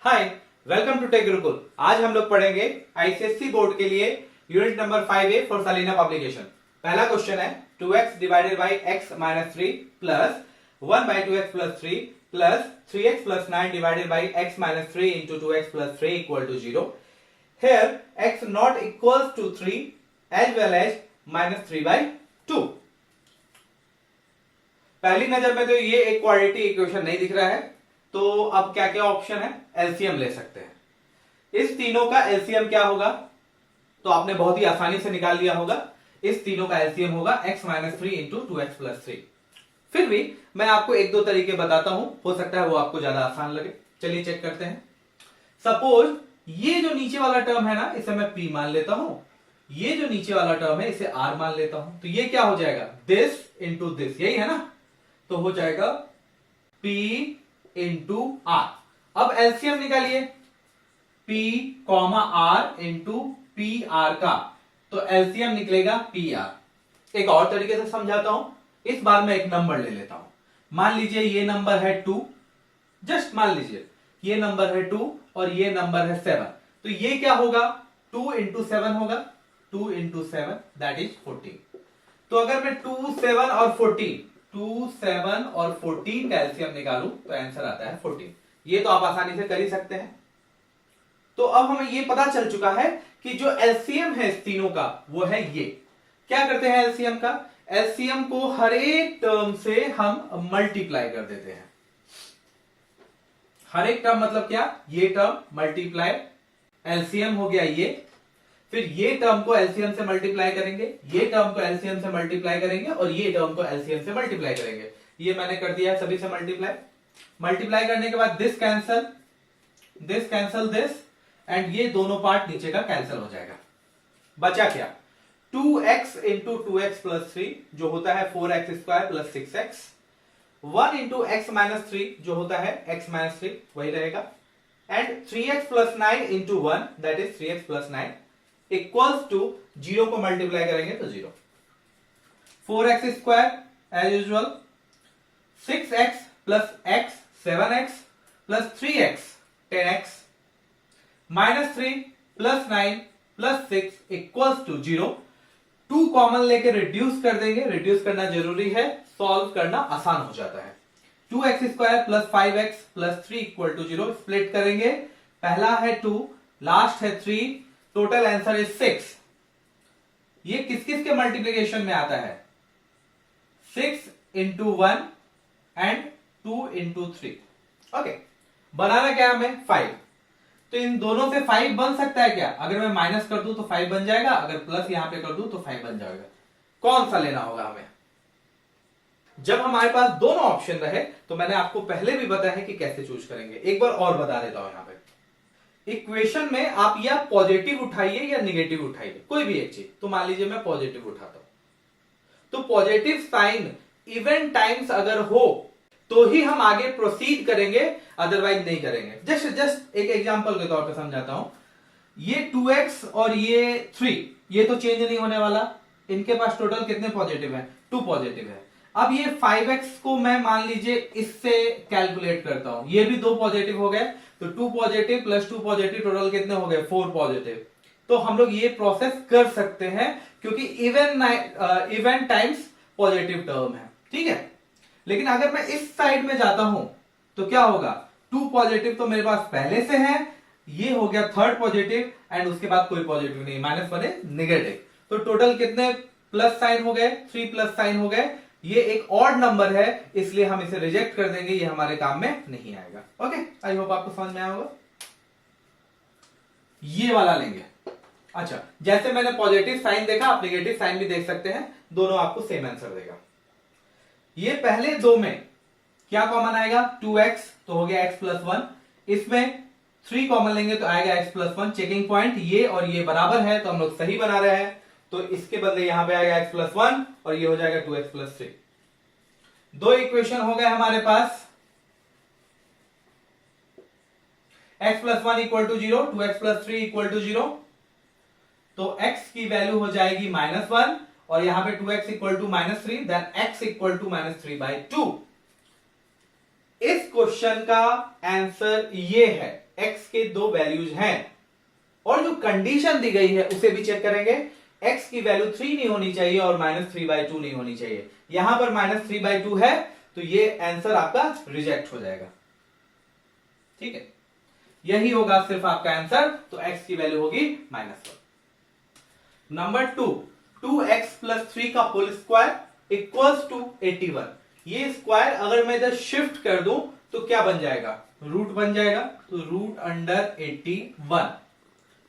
Hi, welcome to tech Gurukul. आज हम लोग पढ़ेंगे आईसीएससी बोर्ड के लिए unit number 5A for Selina publication. पहला क्वेश्चन है 2x divided by x minus 3 plus 1 by 2x plus 3 plus 3x plus 9 divided by x minus 3 into 2x plus 3 equal to 0। Here x not equals to 3 as well as minus 3 by 2। पहली नजर में तो ये एक quadratic equation नहीं दिख रहा है, तो अब क्या क्या ऑप्शन है? एलसीएम ले सकते हैं। इस तीनों का एलसीएम क्या होगा? तो आपने बहुत ही आसानी से निकाल लिया होगा। इस तीनों का एलसीएम होगा x minus 3 into 2x plus 3। फिर भी मैं आपको एक दो तरीके बताता हूं, हो सकता है वो आपको ज्यादा आसान लगे। चलिए चेक करते हैं। सपोज ये जो नीचे वाला टर्म है ना, इसे मैं p मान लेता हूं। ये जो नीचे वाला टर्म है इसे r मान लेता हूं। तो ये क्या हो जाएगा? दिस इंटू दिस, यही है ना? तो हो जाएगा p इंटू r। अब एलसीएम निकालिए, p comma r into P R का, तो एलसीएम निकलेगा पी आर। एक और तरीके से समझाता हूं। इस बार मैं एक नंबर ले लेता हूं। मान लीजिए ये नंबर है 2, जस्ट मान लीजिए ये नंबर है 2 और ये नंबर है 7। तो ये क्या होगा? 2 इंटू 7 होगा। 2 इंटू 7 दैट इज 14। तो अगर मैं 2, 7 और 14 का एलसीएम निकालूं तो आंसर आता है 14। ये तो आप आसानी से कर ही सकते हैं। तो अब हमें ये पता चल चुका है कि जो एलसीएम है इस तीनों का वो है ये। क्या करते हैं एलसीएम का? एलसीएम को हर एक टर्म से हम मल्टीप्लाई कर देते हैं। हर एक टर्म मतलब क्या? ये टर्म मल्टीप्लाई, एलसीएम हो गया ये। फिर ये टर्म को एलसीएम से मल्टीप्लाई करेंगे, ये टर्म को एलसीएम से मल्टीप्लाई करेंगे और ये टर्म को एलसीएम से मल्टीप्लाई करेंगे। ये मैंने कर दिया है सभी से मल्टीप्लाई करने के बाद दिस कैंसल दिस एंड ये दोनों पार्ट नीचे का कैंसिल हो जाएगा। बचा क्या? 2x इंटू 2x प्लस 3 जो होता है 4x square plus 6x। 1 into x minus 3 जो होता है x माइनस 3 वही रहेगा। And 3x plus 9 into 1 that is 3x plus 9 equals to 0 को मल्टीप्लाई करेंगे तो 0। 4x square as usual, 6x plus x 7x plus 3x 10x minus 3 plus 9 plus 6 equals to 0। 2 common लेके reduce कर देंगे, reduce करना जरूरी है, सॉल्व करना आसान हो जाता है। 2x square plus 5x plus 3 equal to 0। Split करेंगे, पहला है 2, लास्ट है 3, टोटल आंसर इज 6। ये किस किस के मल्टीप्लीकेशन में आता है? 6 इंटू 1 एंड 2 इंटू 3। ओके, बनाना क्या हमें? 5। तो इन दोनों से 5 बन सकता है क्या? अगर मैं माइनस कर दूं तो 5 बन जाएगा, अगर प्लस यहां पे कर दूं तो 5 बन जाएगा। कौन सा लेना होगा हमें? जब हमारे पास दोनों ऑप्शन रहे तो मैंने आपको पहले भी बताया है कि कैसे चूज करेंगे। एक बार और बता देता हूं। यहां पे इक्वेशन में आप या पॉजिटिव उठाइए या निगेटिव उठाइए, कोई भी एक चीज। तो मान लीजिए मैं पॉजिटिव उठाता हूं, तो पॉजिटिव साइन इवन टाइम्स अगर हो तो ही हम आगे प्रोसीड करेंगे, अदरवाइज नहीं करेंगे। जस्ट एक एग्जांपल के तौर पे समझाता हूं। ये 2x और ये 3 ये तो चेंज नहीं होने वाला। इनके पास टोटल कितने पॉजिटिव है? 2 पॉजिटिव है। अब ये 5x को मैं मान लीजिए इससे कैलकुलेट करता हूं, ये भी 2 पॉजिटिव हो गए, तो 2 पॉजिटिव प्लस 2 पॉजिटिव टोटल कितने हो गए? 4 पॉजिटिव। तो हम लोग ये प्रोसेस कर सकते हैं क्योंकि इवन टाइम्स पॉजिटिव टर्म है, ठीक है। लेकिन अगर मैं इस साइड में जाता हूं तो क्या होगा? 2 पॉजिटिव तो मेरे पास पहले से है, ये हो गया 3rd पॉजिटिव एंड उसके बाद कोई पॉजिटिव नहीं, माइनस बने नेगेटिव। तो टोटल कितने प्लस साइन हो गए? 3 प्लस साइन हो गए। ये एक ऑड नंबर है, इसलिए हम इसे रिजेक्ट कर देंगे, ये हमारे काम में नहीं आएगा। ओके, आई होप आपको समझ में आया होगा। ये वाला लेंगे। अच्छा, जैसे मैंने पॉजिटिव साइन देखा, आप नेगेटिव साइन भी देख सकते हैं, दोनों आपको सेम आंसर देगा। ये पहले दो में क्या कॉमन आएगा? 2x तो हो गया x प्लस 1। इसमें 3 कॉमन लेंगे तो आएगा x प्लस 1। चेकिंग पॉइंट ये और ये बराबर है तो हम लोग सही बना रहे हैं, तो इसके बदले यहां पे आएगा x प्लस 1 और ये हो जाएगा 2x प्लस 3। दो इक्वेशन हो गए हमारे पास। x plus 1 equal to 0, 2x plus 3 equal to 0। तो x की वैल्यू हो जाएगी -1 और यहां पे 2x equal to -3, then x equal to -3/2। इस क्वेश्चन का आंसर ये है x के दो वैल्यूज हैं और जो कंडीशन दी गई है उसे भी चेक करेंगे। x की वैल्यू 3 नहीं होनी चाहिए और -3/2 नहीं होनी चाहिए। यहां पर -3/2 है तो ये आंसर आपका रिजेक्ट हो जाएगा। ठीक है, यही होगा सिर्फ आपका आंसर। तो x की वैल्यू होगी -1। नंबर 2, 2x + 3 का होल स्क्वायर इक्वल्स टू 81। ये स्क्वायर अगर मैं इधर शिफ्ट कर दूं तो क्या बन जाएगा? रूट बन जाएगा। तो √81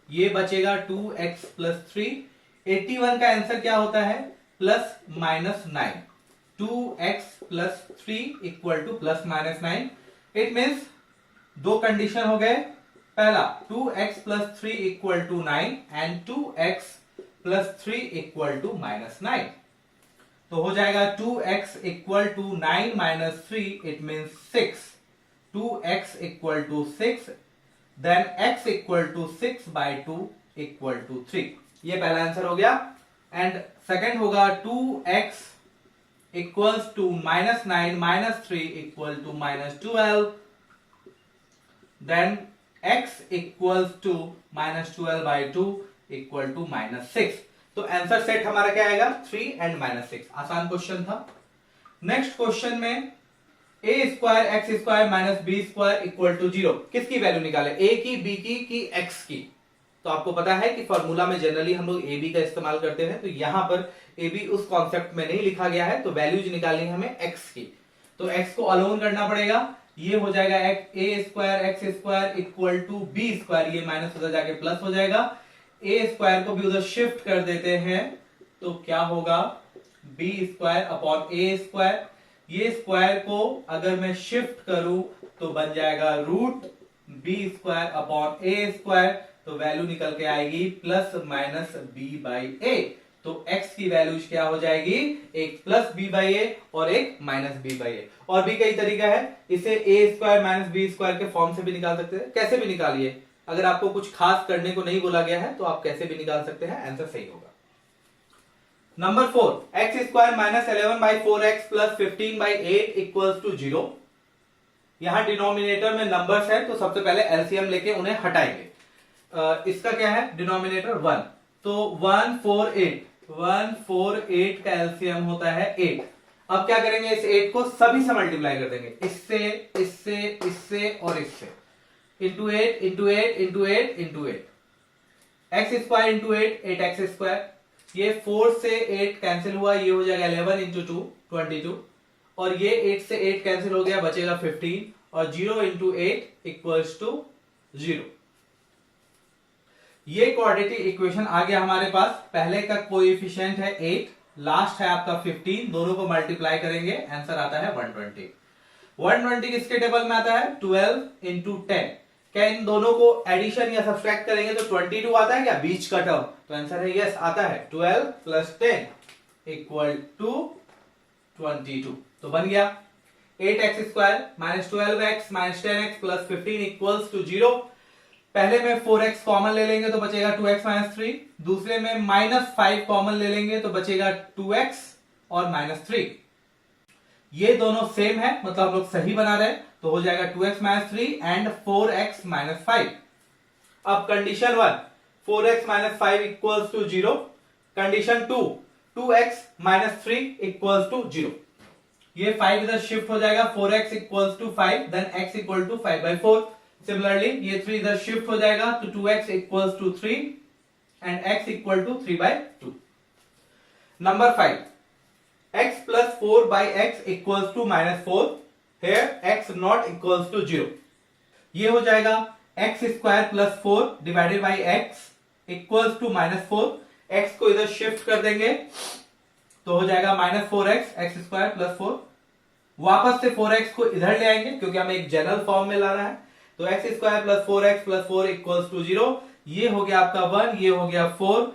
ये बचेगा 2x + 3। 81 का आंसर क्या होता है? +-9। 2x + 3 equal to +-9। It means दो कंडीशन हो गए। पहला 2x + 3 equal to 9 and 2x + 3 equal to -9। तो हो जाएगा 2x = 9 - 3 it means 6। 2x = 6 then x = 6/2 = 3। ये पहला आंसर हो गया। एंड सेकंड होगा 2x = -9 - 3 = -12 देन x = -12/2 = -6। तो आंसर सेट हमारा क्या आएगा? 3 एंड -6। आसान क्वेश्चन था। नेक्स्ट क्वेश्चन में a² x² - b² = 0 किसकी वैल्यू निकाले? a की, b की x की? तो आपको पता है कि फॉर्मूला में जनरली हम लोग ab का इस्तेमाल करते हैं। तो यहां पर ab उस कॉन्सेप्ट में नहीं लिखा गया है, तो वैल्यूज निकालनी है हमें x की। तो x को अलोन करना पड़ेगा। ये हो जाएगा a² x² = b²। ये माइनस उधर जाके प्लस हो जाएगा। a² को भी उधर शिफ्ट कर देते हैं तो क्या होगा? b²/a²। ये स्क्वायर को अगर मैं शिफ्ट करूं तो बन जाएगा √b²/a²। तो वैल्यू निकल के आएगी +-b/a। तो x की वैल्यूज क्या हो जाएगी? एक +b/a और एक -b/a। और भी कई तरीका है, इसे a² - b² के फॉर्म से भी निकाल सकते हैं। कैसे भी निकालिए, अगर आपको कुछ खास करने को नहीं बोला गया है तो आप कैसे भी निकाल सकते हैं, आंसर सही होगा। Number 4, x² - 11/4x + 15/8 = 0। यहां डिनोमिनेटर में नंबर्स है तो सबसे पहले एलसीएम लेके उन्हें हटाएंगे। इसका क्या है? डिनोमिनेटर 1। तो 148 का एलसीएम होता है 8। अब क्या करेंगे? इस 8 को सभी से मल्टीप्लाई कर देंगे, इससे, इससे, इससे और इससे। × 8 × 8 × 8 × 8 x² × 8 8x²। ये 4 से 8 कैंसिल हुआ, ये हो जाएगा 11 × 2 22। और ये 8 से 8 कैंसिल हो गया, बचेगा 15। और 0 × 8 = 0। ये क्वाड्रेटिक इक्वेशन आ गया हमारे पास। पहले का कोएफिशिएंट है 8, लास्ट है आपका 15। दोनों को मल्टीप्लाई करेंगे, आंसर आता है 120। 120 किसके टेबल में आता है? 12 × 10। क्या इन दोनों को एडिशन या सब्सट्रैक्ट करेंगे तो 22 आता है क्या बीच का टर्म? तो आंसर है यस, आता है। 12 + 10 = 22। तो बन गया 8x² - 12x - 10x + 15 = 0। पहले में 4x कॉमन ले लेंगे तो बचेगा 2x - 3। दूसरे में -5 कॉमन ले लेंगे तो बचेगा 2x और -3। ये दोनों सेम है, मतलब हम लोग सही बना रहे हैं। तो हो जाएगा 2x - 3 एंड 4x - 5। अब कंडीशन 1, 4x - 5 = 0। Condition 2, 2x - 3 = 0। ये 5 इधर शिफ्ट हो जाएगा, 4x = 5 देन x = 5/4। सिमिलरली ये 3 इधर शिफ्ट हो जाएगा तो 2x = 3 and x = 3/2। Number 5, x + 4/x = -4। Here x not equals to 0। ये हो जाएगा x² + 4 divided by x equals to -4। x को इधर शिफ्ट कर देंगे तो हो जाएगा -4x x² + 4। वापस से 4x को इधर ले आएंगे क्योंकि हमें एक जनरल फॉर्म में लाना है। तो x² + 4x + 4 = 0। ये हो गया आपका 1, ये हो गया 4।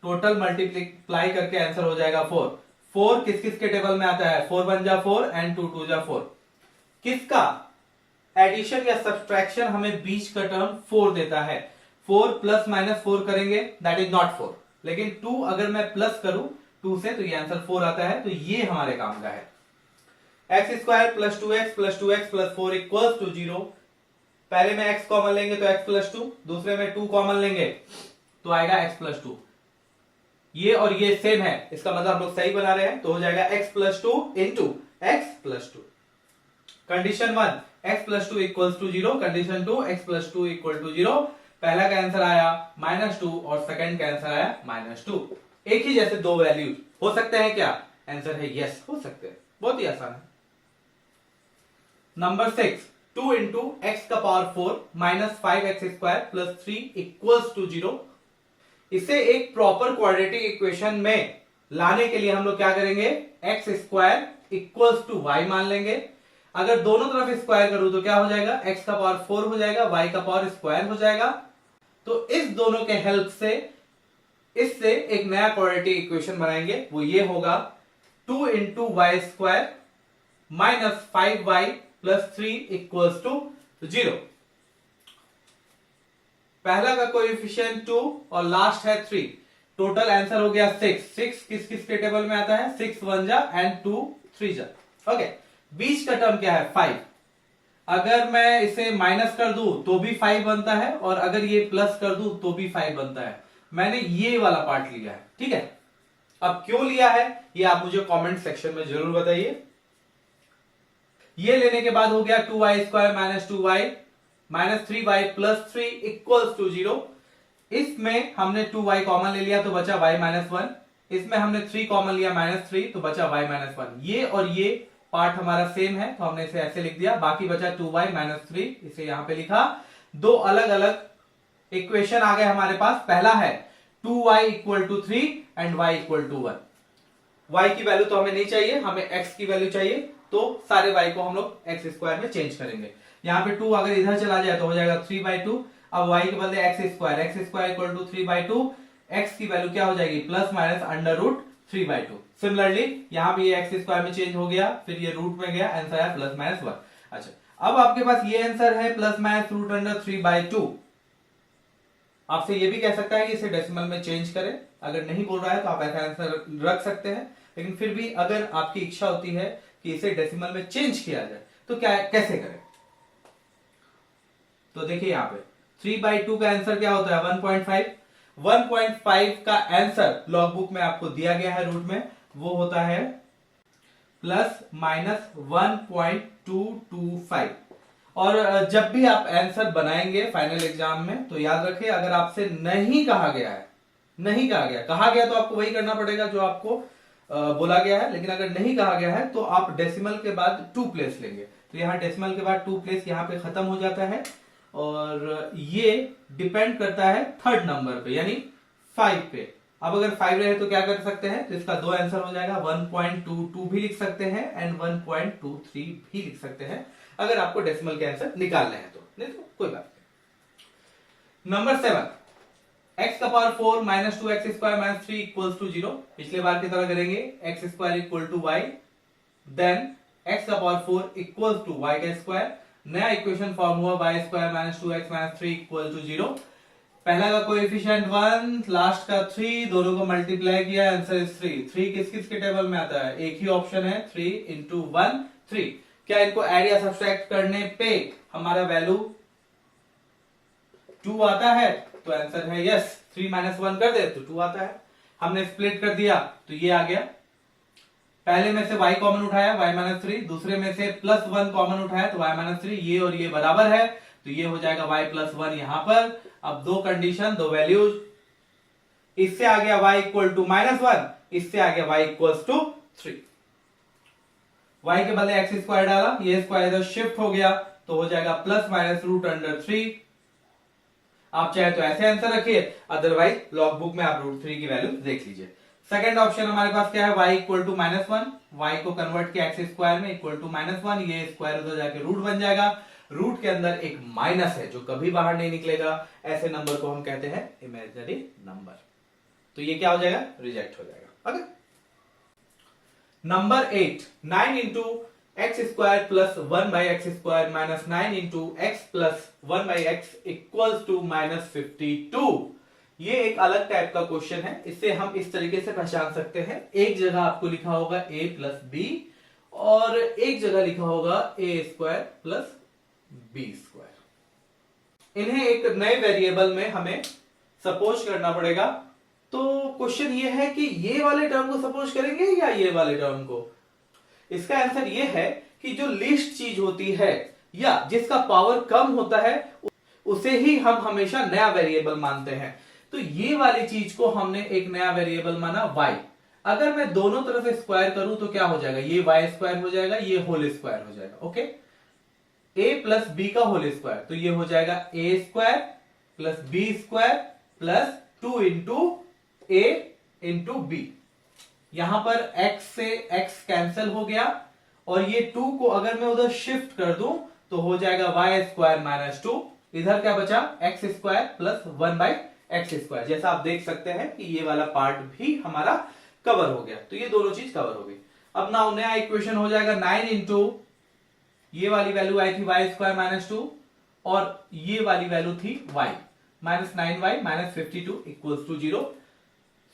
टोटल मल्टीप्लाई करके आंसर हो जाएगा 4। 4 किस किस के टेबल में आता है? 4 1 जा 4 एंड 2 2 जा 4। किसका एडिशन या सब्सट्रैक्शन हमें बीच का टर्म 4 देता है? 4 + -4 करेंगे दैट इज नॉट 4, लेकिन 2 अगर मैं प्लस करूं 2 से तो ये आंसर 4 आता है। तो ये हमारे काम का है। x² + 2x + 2x + 4 = 0। पहले में x कॉमन लेंगे तो x प्लस 2, दूसरे में 2 कॉमन लेंगे तो आएगा x प्लस 2। ये और ये सेम है, इसका मतलब हम लोग सही बना रहे हैं, तो हो जाएगा x plus 2 into x plus 2। Condition 1 x plus 2 equals to 0, condition 2 x plus 2 equal to 0। पहला का आंसर आया -2 और सेकंड का आंसर आया -2। एक ही जैसे दो वैल्यूज हो सकते हैं क्या? आंसर है यस, हो सकते हैं, बहुत ही आसान है। नंबर 6, 2 इंटू एक्स का power 4 minus 5x square plus 3 equals to 0। इसे एक प्रॉपर क्वाड्रेटिक इक्वेशन में लाने के लिए हम लोग क्या करेंगे? X square equals to y मान लेंगे। अगर दोनों तरफ स्क्वायर करूं तो क्या हो जाएगा? एक्स का पावर 4 हो जाएगा, वाई का पावर स्क्वायर हो जाएगा। तो इस दोनों के हेल्प से इससे एक नया क्वाड्रेटिक इक्वेशन बनाएंगे, वो ये होगा 2 into y square minus 5y plus 3 equals to 0। पहला का कोएफिशिएंट 2 और लास्ट है 3। टोटल आंसर हो गया 6। 6 किस किस के टेबल में आता है? 6 1 जा एंड 2 3 जा। ओके, बीच का टर्म क्या है? 5। अगर मैं इसे माइनस कर दूं तो भी 5 बनता है, और अगर ये प्लस कर दूं तो भी 5 बनता है। मैंने ये वाला पार्ट लिया है, ठीक है। अब क्यों लिया है ये आप मुझे कमेंट सेक्शन में जरूर बताइए। ये लेने के बाद हो गया 2y square minus 2y minus 3y plus 3 equals to 0। इसमें हमने 2y कॉमन ले लिया तो बचा y माइनस 1। इसमें हमने 3 कॉमन लिया -3 तो बचा y माइनस 1। ये और ये पार्ट हमारा सेम है तो हमने इसे ऐसे लिख दिया। बाकी बचा 2y माइनस 3, इसे यहां पे लिखा। दो अलग अलग इक्वेशन आ गए हमारे पास। पहला है 2y equal to 3 and y equal to 1। y की वैल्यू तो हमें नहीं चाहिए, हमें x की वैल्यू चाहिए, तो सारे y को हम लोग x स्क्वायर में चेंज करेंगे। यहाँ पे 2 अगर इधर चला जाए तो हो जाएगा 3/2। अब y के बदले x square equal to 3/2। x की वैल्यू क्या हो जाएगी? Plus minus under root 3/2। Similarly यहां भी ये x स्क्वायर में चेंज हो गया, फिर ये रूट में गया, आंसर है प्लस माइनस 1। अच्छा, अब आपके पास ये आंसर है प्लस माइनस रूट अंडर 3/2। आपसे ये भी कह सकता है कि इसे डेसिमल में चेंज करें। अगर नहीं बोल रहा है तो आप ऐसा आंसर रख सकते हैं, लेकिन फिर भी अगर आपकी इच्छा होती है कि इसे डेसिमल में चेंज किया जाए तो क्या कैसे करें? तो देखिए यहां पे 3/2 का आंसर क्या होता है? 1.5। 1.5 का आंसर लॉग बुक में आपको दिया गया है रूट में, वो होता है प्लस माइनस 1.225। और जब भी आप आंसर बनाएंगे फाइनल एग्जाम में तो याद रखिए, अगर आपसे नहीं कहा गया है, कहा गया तो आपको वही करना पड़ेगा जो आपको बोला गया है, लेकिन अगर नहीं कहा गया है तो आप डेसिमल के बाद 2 प्लेस लेंगे। तो यहाँ डेसिमल के बाद 2 प्लेस यहाँ पे खत्म हो जाता है, और ये डिपेंड करता है थर्ड नंबर पे यानी 5 पे। अब अगर 5 रहे तो क्या कर सकते हैं? तो इसका दो आंसर हो जाएगा, 1.22 भी लिख सकते हैं एंड 1.23 भी लिख सकते हैं, अगर आपको डेसिमल के आंसर निकालने हैं तो, नहीं तो कोई बात नहीं। नंबर 7, x का power 4 minus 2x square minus 3 equals to 0। पिछले बार की तरह करेंगे, x square equal to y, then x का पावर 4 इक्वल्स टू y का स्क्वायर। नया इक्वेशन फॉर्म हुआ y square minus 2x minus 3 equal to 0। पहला का कोएफिशिएंट 1, लास्ट का 3, दोनों को मल्टीप्लाई किया, आंसर इज 3। 3 किस किस के टेबल में आता है? एक ही ऑप्शन है, 3 इंटू 1 3। क्या इनको ऐड या सब्सट्रैक्ट करने पे हमारा वैल्यू 2 आता है? तो आंसर है यस। 3 माइनस 1 कर दे तो 2 आता है। हमने स्प्लिट कर दिया तो ये आ गया। पहले में से y कॉमन उठाया, y माइनस 3, दूसरे में से प्लस 1 कॉमन उठाया तो y माइनस 3। ये और ये बराबर है तो ये हो जाएगा y प्लस 1 यहां पर। अब दो कंडीशन, दो वैल्यूज, इससे आ गया y इक्वल टू माइनस 1, इससे आ गया y इक्वल टू 3। y के बदले x स्क्वायर डाला, ये स्क्वायर इधर शिफ्ट हो गया तो हो जाएगा प्लस माइनस रूट अंडर 3। आप चाहे तो ऐसे आंसर रखिए, अदरवाइज लॉग बुक में आप रूट 3 की वैल्यू देख लीजिए। सेकंड ऑप्शन हमारे पास क्या है? y equal to minus 1, y को कन्वर्ट किया x स्क्वायर में इक्वल टू माइनस 1, ये स्क्वायर उधर जाके रूट बन जाएगा। रूट के अंदर एक माइनस है जो कभी बाहर नहीं निकलेगा, ऐसे नंबर को हम कहते हैं इमेजिनरी नंबर। तो ये क्या हो जाएगा? रिजेक्ट हो जाएगा। Okay, number 8, 9 into x square plus 1 by x square minus 9 into x plus 1 by x equals to minus 52। ये एक अलग टाइप का क्वेश्चन है। इसे हम इस तरीके से पहचान सकते हैं, एक जगह आपको लिखा होगा a प्लस बी और एक जगह लिखा होगा a square plus b square. इन्हें एक नए वेरिएबल में हमें सपोज करना पड़ेगा। तो क्वेश्चन ये है कि ये वाले टर्म को सपोज करेंगे या ये वाले टर्म को। इसका आंसर ये है कि जो लीस्ट चीज होती है या जिसका पावर कम होता है उसे ही हम हमेशा नया वेरिएबल मानते हैं। तो ये वाली चीज को हमने एक नया वेरिएबल माना y। अगर मैं दोनों तरफ स्क्वायर करूं तो क्या हो जाएगा, ये y स्क्वायर हो जाएगा, ये होल स्क्वायर हो जाएगा। ओके, a प्लस बी का होल स्क्वायर, तो ये हो जाएगा a square plus b square plus 2 into a into b. यहां पर x से x कैंसिल हो गया और ये 2 को अगर मैं उधर शिफ्ट कर दूं तो हो जाएगा y स्क्वायर माइनस 2। इधर क्या बचा, x square plus 1 by x square. जैसा आप देख सकते हैं कि ये वाला पार्ट भी हमारा कवर हो गया, तो ये दोनों चीज कवर हो गई। अब ना नया इक्वेशन हो जाएगा 9 इंटू ये वाली वैल्यू आई थी y स्क्वायर माइनस 2 और ये वाली वैल्यू थी y minus 9y minus 52 equals to 0।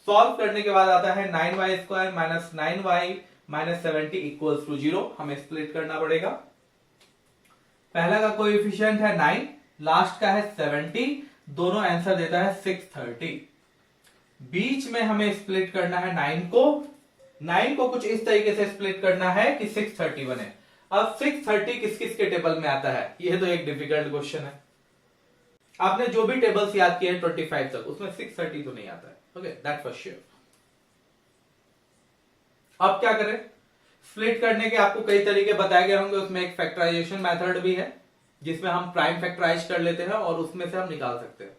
Solve करने के बाद आता है 9y square minus 9y minus 70 equals to 0। हमें स्प्लिट करना पड़ेगा। पहला का कोएफिशिएंट है 9, लास्ट का है 70, दोनों आंसर देता है 630। बीच में हमें स्प्लिट करना है 9 को कुछ इस तरीके से स्प्लिट करना है कि 630 बने। अब 630 किस किस के टेबल में आता है, यह तो एक डिफिकल्ट क्वेश्चन है। आपने जो भी टेबल्स याद किए हैं 25 तक, उसमें 630 तो नहीं आता है। Okay, that for sure. अब क्या करें, स्प्लिट करने के आपको कई तरीके बताए गए होंगे, उसमें एक फैक्टराइजेशन मेथड भी है जिसमें हम प्राइम फैक्टराइज कर लेते हैं और उसमें से हम निकाल सकते हैं।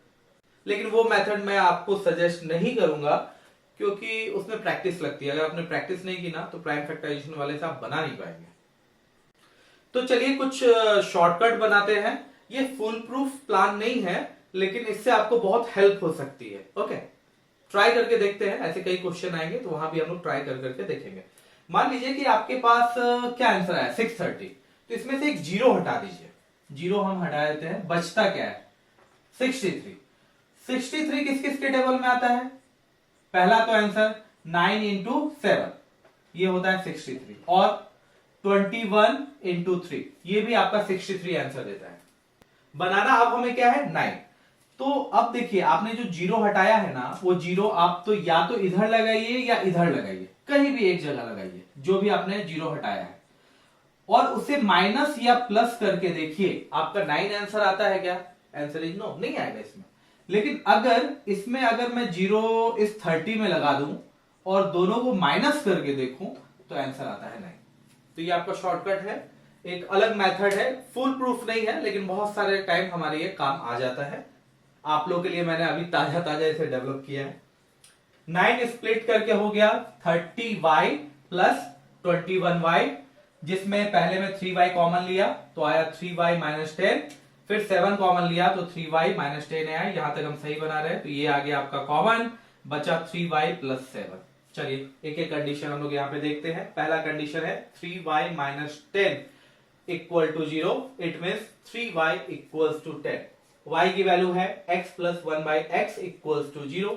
लेकिन वो मेथड मैं आपको सजेस्ट नहीं करूंगा क्योंकि उसमें प्रैक्टिस लगती है। अगर आपने प्रैक्टिस नहीं की ना तो प्राइम फैक्टराइजेशन वाले से आप बना नहीं पाएंगे। तो चलिए कुछ शॉर्टकट बनाते हैं। ये फुल प्रूफ प्लान नहीं है लेकिन इससे आपको बहुत हेल्प हो सकती है। ओके, ट्राई करके देखते हैं। ऐसे कई क्वेश्चन आएंगे तो वहां भी हम लोग ट्राई कर करके देखेंगे। मान लीजिए कि आपके पास क्या आंसर आया 630, तो इसमें से एक जीरो हटा दीजिए। जीरो हम हटा देते हैं, बचता क्या है 63। 63 किस किस के टेबल में आता है, पहला तो आंसर 9 इंटू 7 ये होता है 63 और 21 इंटू 3 ये भी आपका 63 आंसर देता है। बनाना अब हमें क्या है 9। तो अब देखिए आपने जो जीरो हटाया है ना, वो जीरो आप तो या तो इधर लगाइए या इधर लगाइए, कहीं भी एक जगह लगाइए जो भी आपने जीरो हटाया है, और उसे माइनस या प्लस करके देखिए आपका 9 आंसर आता है क्या। आंसर इज नो, नहीं आएगा इसमें। लेकिन अगर मैं जीरो इस 30 में लगा दूं और दोनों को माइनस करके देखूं तो आंसर आता है 9। तो ये आपका शॉर्टकट है, एक अलग मेथड है, फुल प्रूफ नहीं है लेकिन बहुत सारे टाइम हमारे ये काम आ जाता है। आप लोगों के लिए मैंने अभी ताजा इसे डेवलप किया है। 9 स्प्लिट करके हो गया 30y प्लस 21y, जिसमें पहले में 3y कॉमन लिया तो आया 3y माइनस 10, फिर 7 कॉमन लिया तो 3y माइनस 10 आया। यहां तक हम सही बना रहे हैं, तो ये आ गया आपका कॉमन, बचा 3y प्लस 7। चलिए एक एक कंडीशन हम लोग यहाँ पे देखते हैं। पहला कंडीशन है 3y minus 10 equal to 0, it means 3y equals to 10। y की वैल्यू है x plus 1 by x equals to 0।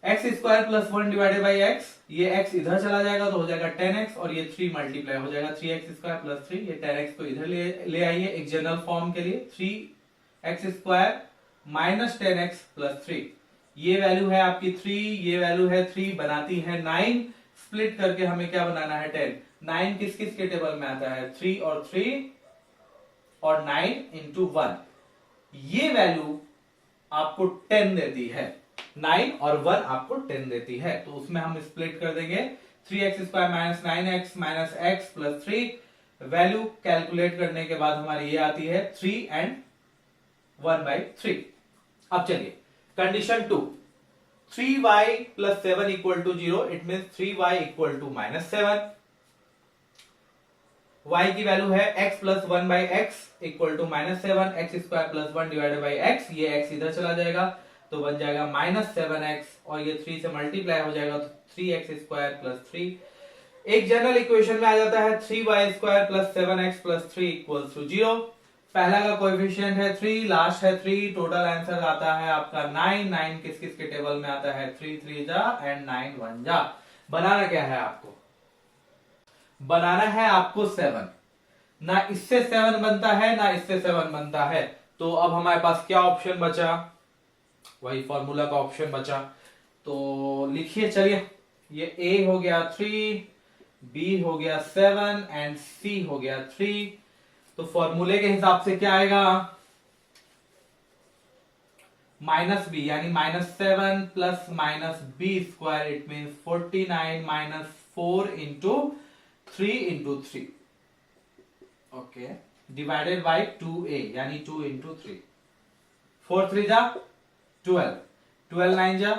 X square plus 1 divided by x, ये x इधर चला जाएगा तो हो जाएगा 10x और ये 3 मल्टीप्लाई हो जाएगा 3x स्क्वायर प्लस 3। ये 10x को इधर ले आइए एक जनरल फॉर्म के लिए, 3x square minus 10x plus 3। ये वैल्यू है आपकी 3, ये वैल्यू है 3, बनाती है 9। स्प्लिट करके हमें क्या बनाना है 10। 9 किस किस के टेबल में आता है 3 और 3 और 9 इंटू 1, ये वैल्यू आपको 10 देती है। 9 और 1 आपको 10 देती है, तो उसमें हम स्प्लिट कर देंगे 3x square minus 9x minus x plus 3। Value calculate करने के बाद हमारी ये आती है 3 एंड 1 बाई 3। अब चलिए condition 2, 3y plus 7 equal to 0, it mean 3y equal to minus 7। y की वैल्यू है x plus 1 by x equal to minus 7, x square plus 1 divided by x, ये x इधर चला जाएगा तो बन जाएगा माइनस 7x और ये 3 से मल्टीप्लाई हो जाएगा तो 3x स्क्वायर प्लस 3। एक जनरल इक्वेशन में आ जाता है 3y square plus 7x plus 3 equals to 0। पहला का कोएफिशिएंट है 3, लास्ट है 3, टोटल आंसर आता है आपका 9। 9 किस किस के टेबल में आता है 3 3 जा एंड 9 1 जा। बनाना क्या है आपको, बनाना है आपको 7। ना इससे 7 बनता है ना इससे 7 बनता है, तो अब हमारे पास क्या ऑप्शन बचा, वही फॉर्मूला का ऑप्शन बचा। तो लिखिए, चलिए, ये A हो गया 3, B हो गया 7 एंड C हो गया 3। तो फॉर्मूले के हिसाब से क्या आएगा, माइनस बी, यानी -7 plus -b² it means 49 -4 into 3 into 3, okay, divided by 2a, यानी 2 इंटू 3। 4 3 जा 12, 12 9 जा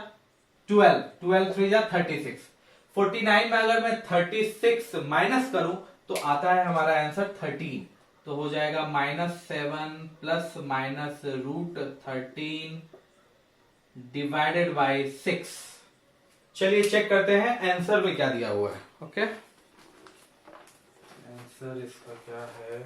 12, 12 3 जा 36। 49 में अगर मैं 36 माइनस करूं तो आता है हमारा आंसर 13। तो हो जाएगा -7 प्लस -√13 डिवाइडेड बाई 6। चलिए चेक करते हैं आंसर में क्या दिया हुआ है। ओके, आंसर इसका क्या है,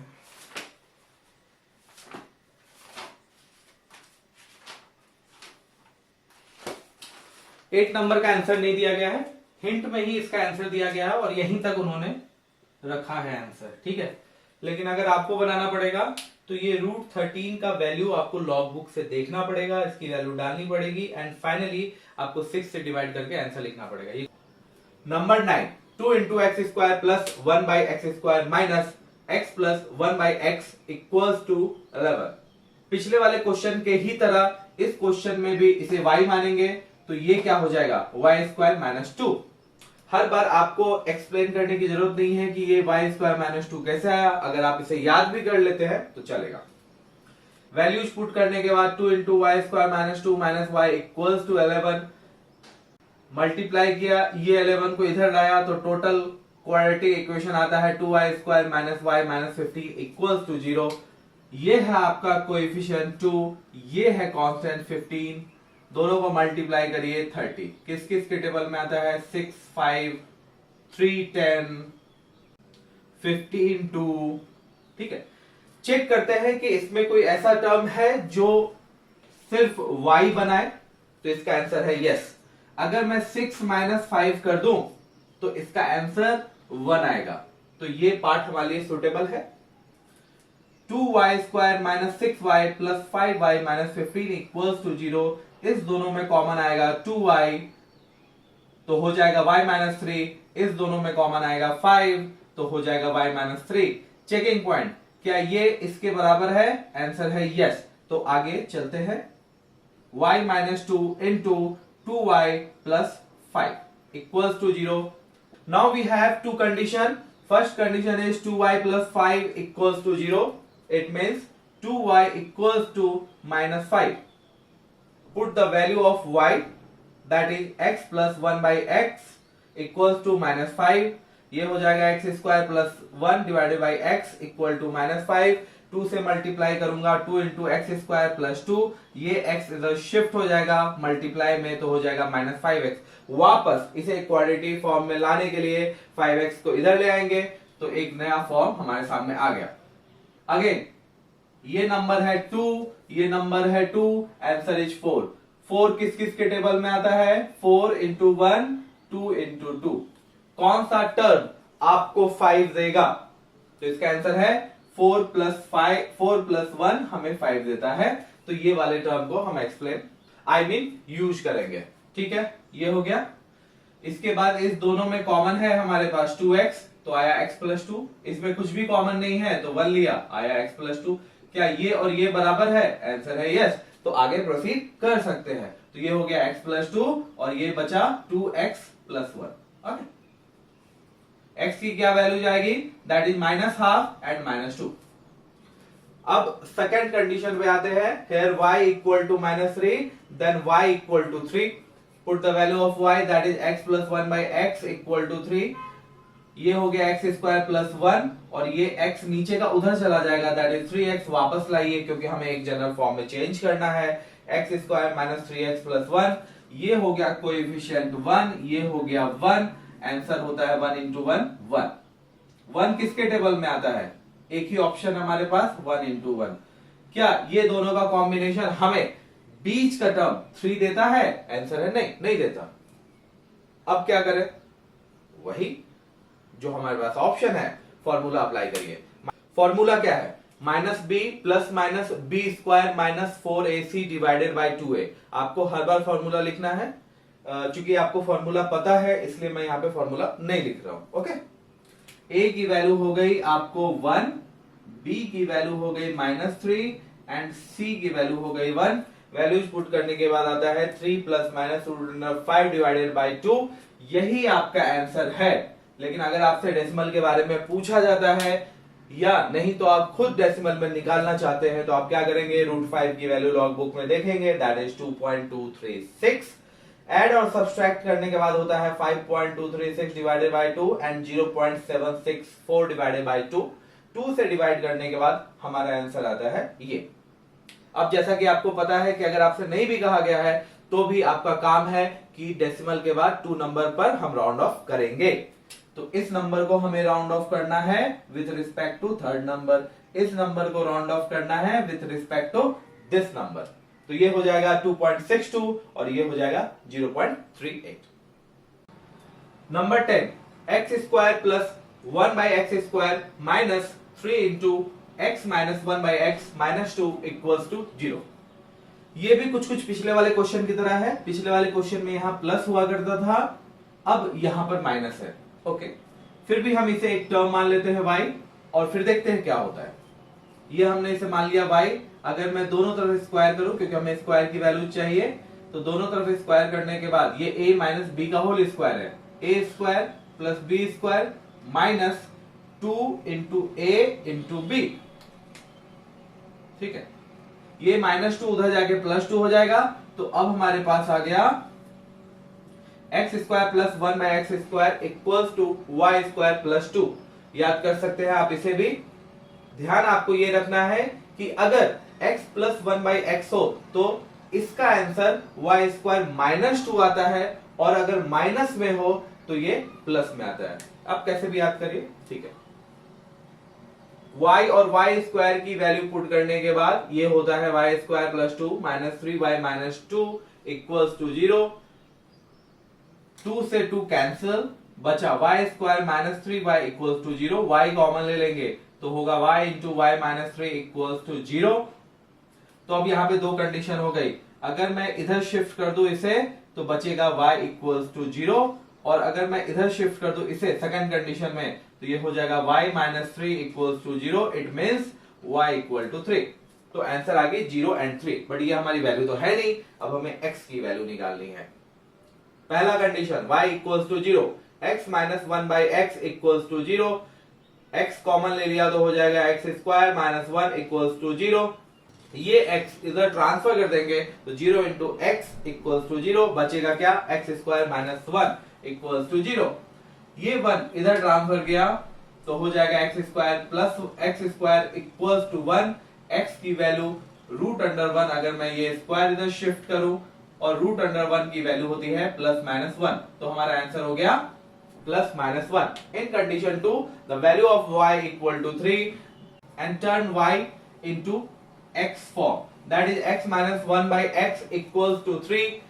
एट नंबर का आंसर नहीं दिया गया है, हिंट में ही इसका आंसर दिया गया है और यहीं तक उन्होंने रखा है आंसर, ठीक है। लेकिन अगर आपको बनाना पड़ेगा तो ये √13 का वैल्यू आपको लॉग बुक से देखना पड़ेगा, इसकी वैल्यू डालनी पड़ेगी एंड फाइनली आपको 6 से डिवाइड करके आंसर लिखना पड़ेगा। Number 9, 2 into x square plus 1 by x square minus x plus 1 by x equals to 11। पिछले वाले क्वेश्चन के ही तरह इस क्वेश्चन में भी इसे y मानेंगे तो ये क्या हो जाएगा, y² - 2। हर बार आपको एक्सप्लेन करने की जरूरत नहीं है कि ये y² - 2 कैसे आया, अगर आप इसे याद भी कर लेते हैं तो चलेगा। वैल्यूज पुट करने के बाद 2 इंटू y² - 2 minus y equals to 11, multiply किया, ये 11 को इधर लाया तो टोटल क्वाड्रेटिक इक्वेशन आता है 2y² - y - 50 इक्वल्स टू 0। ये है आपका कोएफिशिएंट 2, ये है कांस्टेंट 15, दोनों को मल्टीप्लाई करिए 30। किस किस के टेबल में आता है, 6 5 3 10 15 2, ठीक है। चेक करते हैं कि इसमें कोई ऐसा टर्म है जो सिर्फ y बनाए, तो इसका आंसर है यस। अगर मैं 6 - 5 कर दूं तो इसका आंसर 1 आएगा, तो ये पार्ट हमारे लिए सुटेबल है। 2y² - 6y plus 5y - 15 equals to 0। इस दोनों में कॉमन आएगा 2y, तो हो जाएगा y - 3। इस दोनों में कॉमन आएगा 5, तो हो जाएगा y - 3। चेकिंग पॉइंट, क्या ये इसके बराबर है, आंसर है यस। तो आगे चलते हैं, y - 2 into 2y plus 5 equals to 0। Now we have two condition. First condition is 2y plus 5 equals to 0। It means 2y equals to -5। Put the value of y, that is x plus 1 by x equals to -5। ये हो जाएगा x² plus 1 divided by x equal to -5। 2 से multiply करूंगा 2 into x² plus 2, ये x इधर shift हो जाएगा multiply में, तो हो जाएगा -5x। वापस इसे क्वाड्रेटिक फॉर्म में लाने के लिए 5x को इधर ले आएंगे तो एक नया फॉर्म हमारे सामने आ गया। अगेन ये नंबर है 2, ये नंबर है 2, आंसर इज 4। 4 किस किस के टेबल में आता है, 4 इंटू 1 2 इंटू 2। कौन सा टर्म आपको 5 देगा, तो इसका आंसर है 4 प्लस 1 हमें 5 देता है। तो ये वाले टर्म को हम एक्सप्लेन यूज करेंगे, ठीक है। ये हो गया। इसके बाद इस दोनों में कॉमन है हमारे पास 2x, तो आया x प्लस 2। इसमें कुछ भी कॉमन नहीं है तो 1 लिया, आया x प्लस 2। क्या ये और ये बराबर है, आंसर है यस। तो आगे प्रोसीड कर सकते हैं। तो ये हो गया x प्लस 2 और ये बचा 2x प्लस 1। ओके, x की क्या वैल्यू जाएगी, दैट इज -½ एंड -2। अब सेकेंड कंडीशन पे आते हैं। Here y equal to -3, then y equal to 3। Put the value of y, that is x plus 1 by x equal to 3। ये हो गया x² प्लस 1 और ये x नीचे का उधर चला जाएगा, दैट इज 3x। वापस लाइए क्योंकि हमें एक जनरल फॉर्म में चेंज करना है। x² - 3x प्लस 1, ये हो गया कोएफिशिएंट 1, ये हो गया 1। आंसर होता है 1 इंटू 1 1। 1 किसके टेबल में आता है, एक ही ऑप्शन हमारे पास 1 इंटू 1। क्या ये दोनों का कॉम्बिनेशन हमें बीच का टर्म 3 देता है, आंसर है नहीं, नहीं देता। अब क्या करें, वही जो हमारे पास ऑप्शन है, फॉर्मूला अप्लाई करिए। फॉर्मूला क्या है, minus b plus minus b square minus 4ac divided by 2a। आपको हर बार फॉर्मूला लिखना है, चूंकि आपको फॉर्मूला पता है इसलिए मैं यहां पे फॉर्मूला नहीं लिख रहा हूं। ओके, a की वैल्यू हो गई आपको 1, b की वैल्यू हो गई -3 एंड c की वैल्यू हो गई 1। वैल्यूज पुट करने के बाद आता है 3 plus minus root under 5 divided by 2। यही आपका आंसर है। लेकिन अगर आपसे डेसिमल के बारे में पूछा जाता है या नहीं तो आप खुद डेसिमल में निकालना चाहते हैं तो आप क्या करेंगे, √5 की वैल्यू लॉग बुक में देखेंगे, दैट इज 2.236। ऐड और सब्सट्रैक्ट करने के बाद होता है 5.236 divided by 2 and 0.764 divided by 2। 2 से डिवाइड करने के बाद हमारा आंसर आता है ये। अब जैसा कि आपको पता है कि अगर आपसे नहीं भी कहा गया है तो भी आपका काम है कि डेसिमल के बाद 2 नंबर पर हम राउंड ऑफ करेंगे। तो इस नंबर को हमें राउंड ऑफ करना है with respect to third number, इस नंबर को राउंड ऑफ करना है with respect to this number. तो ये हो जाएगा 2.62 और ये हो जाएगा 0.38। Number 10, x square plus 1 by x square minus 3 into x minus 1 by x minus 2 equals to 0। ये भी कुछ पिछले वाले क्वेश्चन की तरह है। पिछले वाले क्वेश्चन में यहां प्लस हुआ करता था, अब यहां पर माइनस है। ओके, फिर भी हम इसे एक टर्म मान लेते हैं y और फिर देखते हैं क्या होता है। ये हमने इसे मान लिया y। अगर मैं दोनों तरफ स्क्वायर करूं, क्योंकि हमें स्क्वायर की वैल्यू चाहिए, तो दोनों तरफ स्क्वायर करने के बाद ये a माइनस बी का होल स्क्वायर है, a square plus b square minus 2 into a into b. ठीक है, ये -2 उधर जाके +2 हो जाएगा। तो अब हमारे पास आ गया x square plus 1 by x square equals to y square plus 2। याद कर सकते हैं आप इसे भी। ध्यान आपको ये रखना है कि अगर x प्लस 1 बाई एक्स हो तो इसका आंसर वाई स्क्वायर -2 आता है, और अगर माइनस में हो तो ये प्लस में आता है। अब कैसे भी याद करिए, ठीक है। y और y स्क्वायर की वैल्यू पुट करने के बाद ये होता है y square plus 2 minus 3y minus 2 equals to 0। 2 से 2 कैंसिल, बचा y square minus 3y equals to 0। y common ले लेंगे तो होगा y into y minus 3 equals to 0। तो अब यहाँ पे दो कंडीशन हो गई। अगर मैं इधर शिफ्ट कर दूं इसे तो बचेगा y इक्वल्स टू 0, और अगर मैं इधर शिफ्ट कर दूं इसे सेकंड कंडीशन में तो ये हो जाएगा y minus 3 equals to 0। It means y equal to 3। तो आंसर आ गई 0 एंड 3। बट ये हमारी वैल्यू तो है नहीं, अब हमें x की वैल्यू निकालनी है। पहला condition y equals to 0, x minus 1 by x equals to 0। x common ले लिया तो हो जाएगा x square minus 1 equals to 0। ये x इधर ट्रांसफर कर देंगे तो 0 इंटू एक्स इक्वल्स टू 0। बचेगा क्या, x square minus 1 equals to 0। ये 1 इधर ट्रांसफर किया तो हो जाएगा x square plus x square equals to 1। x की वैल्यू रूट अंडर 1, अगर मैं ये स्क्वायर इधर शिफ्ट करूं और रूट अंडर 1 की वैल्यू होती है प्लस माइनस 1, तो हमारा आंसर हो गया plus minus 1। In condition 2 the value of y equal to 3 and turn y into x form, that is x minus 1 by x equals to 3।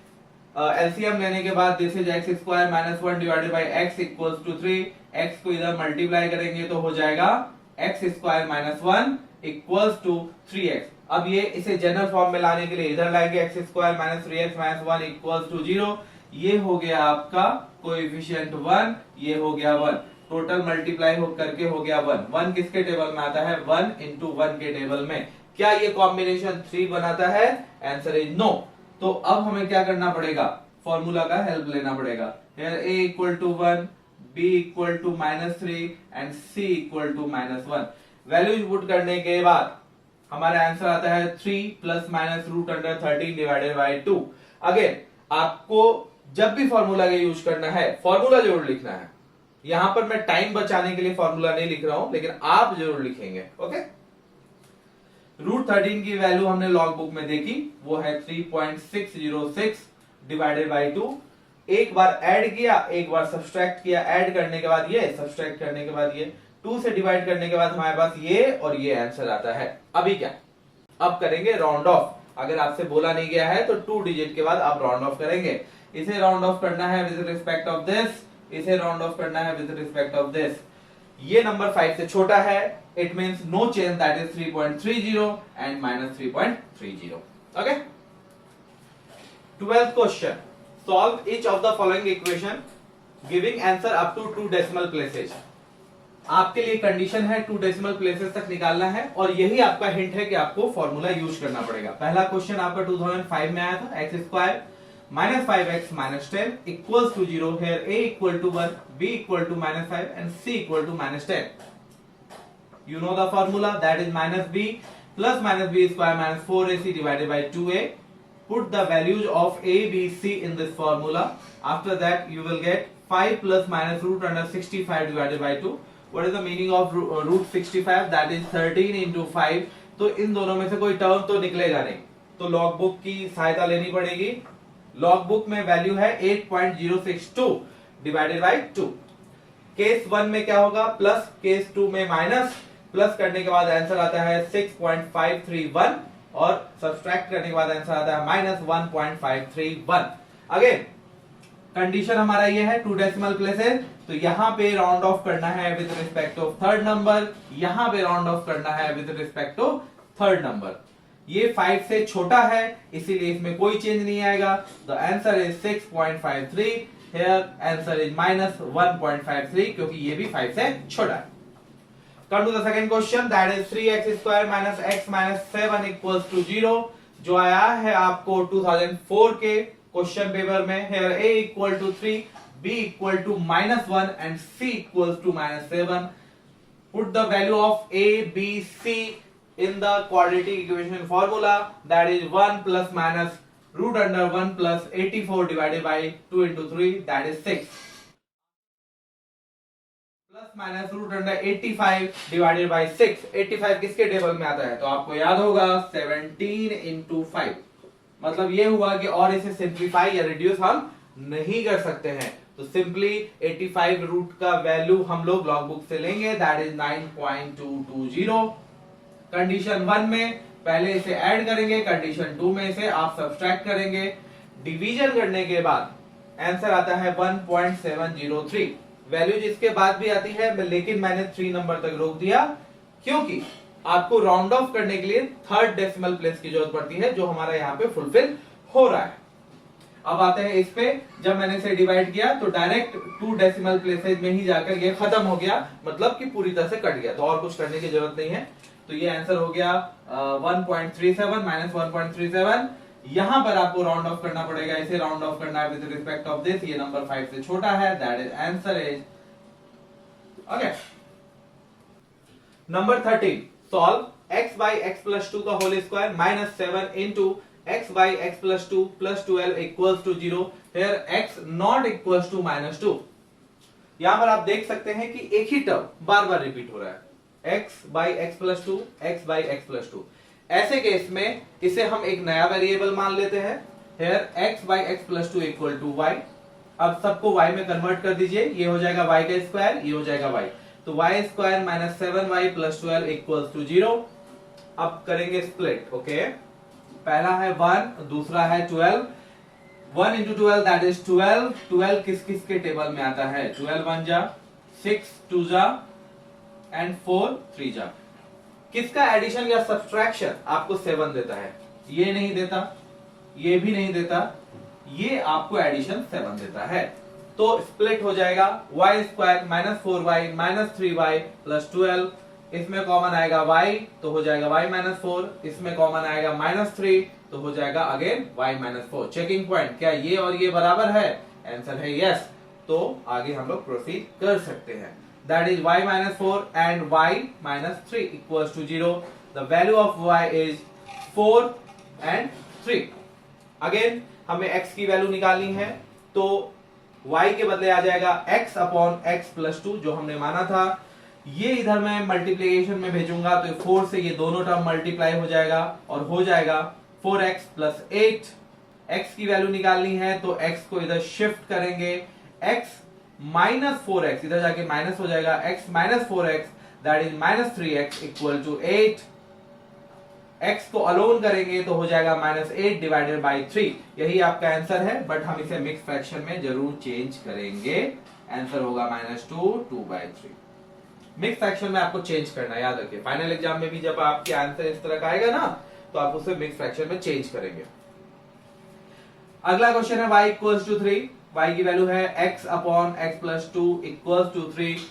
LCM लेने के बाद this is x square minus 1 divided by x equals to 3। X को इधर multiply करेंगे तो हो जाएगा x square minus 1 equals to 3x। अब ये इसे जनरल फॉर्म में लाने के लिए इधर लाएंगे, x square minus 3x minus 1 equals to 0। ये हो गया आपका कोएफिशिएंट 1, ये हो गया 1, टोटल मल्टीप्लाई हो करके हो गया 1। 1 किसके टेबल में आता है, 1 इंटू 1 के टेबल में। क्या ये कॉम्बिनेशन 3 बनाता है, आंसर इज नो। तो अब हमें क्या करना पड़ेगा, फॉर्मूला का हेल्प लेना पड़ेगा। here a equal to 1, b equal to -3 and c equal to -1। Values put करने के बाद हमारा आंसर आता है 3 plus minus root under 13 divided by 2। Again आपको जब भी फॉर्मूला का यूज करना है फॉर्मूला जरूर लिखना है। यहां पर मैं टाइम बचाने के लिए फॉर्मूला नहीं लिख रहा हूं, लेकिन आप जरूर लिखेंगे। ओके, रूट 13 की वैल्यू हमने लॉग बुक में देखी, वो है 3.606 डिवाइडेड बाई 2। एक बार ऐड किया, एक बार सब्सट्रैक्ट किया, ऐड करने के बाद ये, सब्सट्रैक्ट करने के बाद ये, 2 से डिवाइड करने के बाद हमारे पास ये और ये आंसर आता है। अभी क्या, अब करेंगे राउंड ऑफ। अगर आपसे बोला नहीं गया है तो 2 डिजिट के बाद आप राउंड ऑफ करेंगे। इसे राउंड ऑफ करना है विद रिस्पेक्ट ऑफ दिस, इसे राउंड ऑफ करना है विद रिस्पेक्ट ऑफ दिस। ये नंबर 5 से छोटा है, it means no change, that is 3.30 and -3.30. Okay. 12th question, solve each of the following equation giving answer up to 2 decimal places. आपके लिए condition है 2 डेसिमल प्लेसेस तक निकालना है और यही आपका हिंट है कि आपको फॉर्मूला यूज करना पड़ेगा. पहला क्वेश्चन आपका 2005 में आया था, x square minus 5x minus 10 equals to 0. Here a equal to 1, b equal to -5 and c equal to -10. You know the formula, that is minus b plus minus b square minus 4ac divided by 2a. Put the values of a, b, c in this formula. After that you will get 5 plus minus root under 65 divided by 2. What is the meaning of root 65? That is 13 into 5. तो इन दोनों में से कोई term तो निकलेगा नहीं, तो log book की सहायता लेनी पड़ेगी. लॉग बुक में वैल्यू है 8.062 डिवाइडेड बाई 2. केस 1 में क्या होगा, प्लस, केस 2 में माइनस. प्लस करने के बाद आंसर आता है 6.531 और सब्सट्रैक्ट करने के बाद आंसर आता है -1.531. अगेन कंडीशन हमारा ये है 2 डेसिमल प्लेसेस, तो यहां पे राउंड ऑफ करना है with respect of third number, यहां पे राउंड ऑफ करना है with respect of third number. ये 5 से छोटा है इसीलिए इसमें कोई चेंज नहीं आएगा. The answer is 6.53. Here answer is -1.53 क्योंकि ये भी 5 से छोटा है. Come to the second question, that is 3x square minus x minus 7 equals to 0, जो आया है आपको 2004 के क्वेश्चन पेपर में. Here a equal to 3, b equal to -1 and c equals to -7. Put the value of a, b, c in the quadratic equation formula, that is 1 plus minus root under 1 plus 84 divided by 2 into 3, that is 6. Plus minus root under 85 divided by 6. 85 किसके table में आता है, तो आपको याद होगा 17 into 5. मतलब ये हुआ कि और इसे सिंप्लीफाई या रिड्यूस हम नहीं कर सकते हैं, तो सिंपली 85 रूट का वैल्यू हम लोग लॉग बुक से लेंगे, दैट इज 9.220. कंडीशन 1 में पहले इसे ऐड करेंगे, कंडीशन 2 में इसे आप सब्सट्रैक्ट करेंगे. डिवीजन करने के बाद आंसर आता है 1.703. वैल्यू जिसके बाद भी आती है, लेकिन मैंने 3 नंबर तक रोक दिया क्योंकि आपको राउंड ऑफ करने के लिए थर्ड डेसिमल प्लेस की जरूरत पड़ती है, जो हमारा यहाँ पे फुलफिल हो रहा है. अब आते हैं इस पे, जब मैंने इसे डिवाइड किया तो डायरेक्ट 2 डेसिमल प्लेसेज में ही जाकर ये खत्म हो गया, मतलब कि पूरी तरह से कट गया, तो और कुछ करने की जरूरत नहीं है. तो ये आंसर हो गया 1.37 माइनस 1.37. यहां पर आपको राउंड ऑफ करना पड़ेगा, इसे राउंड ऑफ करना है विद रिस्पेक्ट ऑफ दिस. ये नंबर 5 से छोटा है, that is answer is okay. Number 13, solve x by x plus 2 का whole square minus 7 into x by x plus 2 plus 12 equals to 0. Here x not equals to -2. यहां पर आप देख सकते हैं कि एक ही टर्म बार बार रिपीट हो रहा है, x by x plus 2, x by x plus 2. ऐसे केस में इसे हम एक नया वेरिएबल मान लेते हैं. Here x by x plus 2 equal to y. अब सबको y में कन्वर्ट कर दीजिए, ये हो जाएगा y का स्क्वायर, ये हो जाएगा y. तो y square minus 7y plus 12 equals to 0. अब करेंगे स्प्लिट. ओके, पहला है 1, दूसरा है 12. 1 into 12 दैट इज 12. 12 किस किस के टेबल में आता है, 12 1 जा, 6 2 जा एंड 4 3 जा. किसका एडिशन या सब्सट्रैक्शन आपको 7 देता है, ये नहीं देता, ये भी नहीं देता, ये आपको एडिशन 7 देता है. तो स्प्लिट हो जाएगा y square minus 4y minus 3y plus 12. इसमें कॉमन आएगा y, तो हो जाएगा y माइनस 4. इसमें कॉमन आएगा माइनस 3, तो हो जाएगा again y minus 4. Checking point, क्या ये और ये बराबर है, आंसर है यस. तो आगे हम लोग प्रोसीड कर सकते हैं. That is y minus 4 and y minus 3 equals to 0. The value of y is 4 and 3. Again हमें x की वैल्यू निकालनी है, तो y के बदले आ जाएगा x अपॉन x प्लस 2 जो हमने माना था. ये इधर मैं मल्टीप्लीकेशन में भेजूंगा, तो 4 से ये दोनों टर्म मल्टीप्लाई हो जाएगा और हो जाएगा 4x प्लस 8. x की वैल्यू निकालनी है तो x को इधर शिफ्ट करेंगे, x माइनस 4x इधर जाके माइनस हो जाएगा, x minus 4x that is minus 3x equal to 8. x को अलोन करेंगे तो हो जाएगा -8 डिवाइडेड बाई 3. यही आपका आंसर है, बट हम इसे मिक्स फ्रैक्शन में जरूर चेंज करेंगे. आंसर होगा -2 2/3. मिक्स फ्रैक्शन में आपको चेंज करना है, याद रखिए। फाइनल एग्जाम में भी जब आपके आंसर इस तरह का आएगा ना, तो आप उसे मिक्स फ्रैक्शन में चेंज करेंगे। अगला क्वेश्चन है y इक्वल्स टू 3, y की वैल्यू है x upon x plus 2 equals to 3।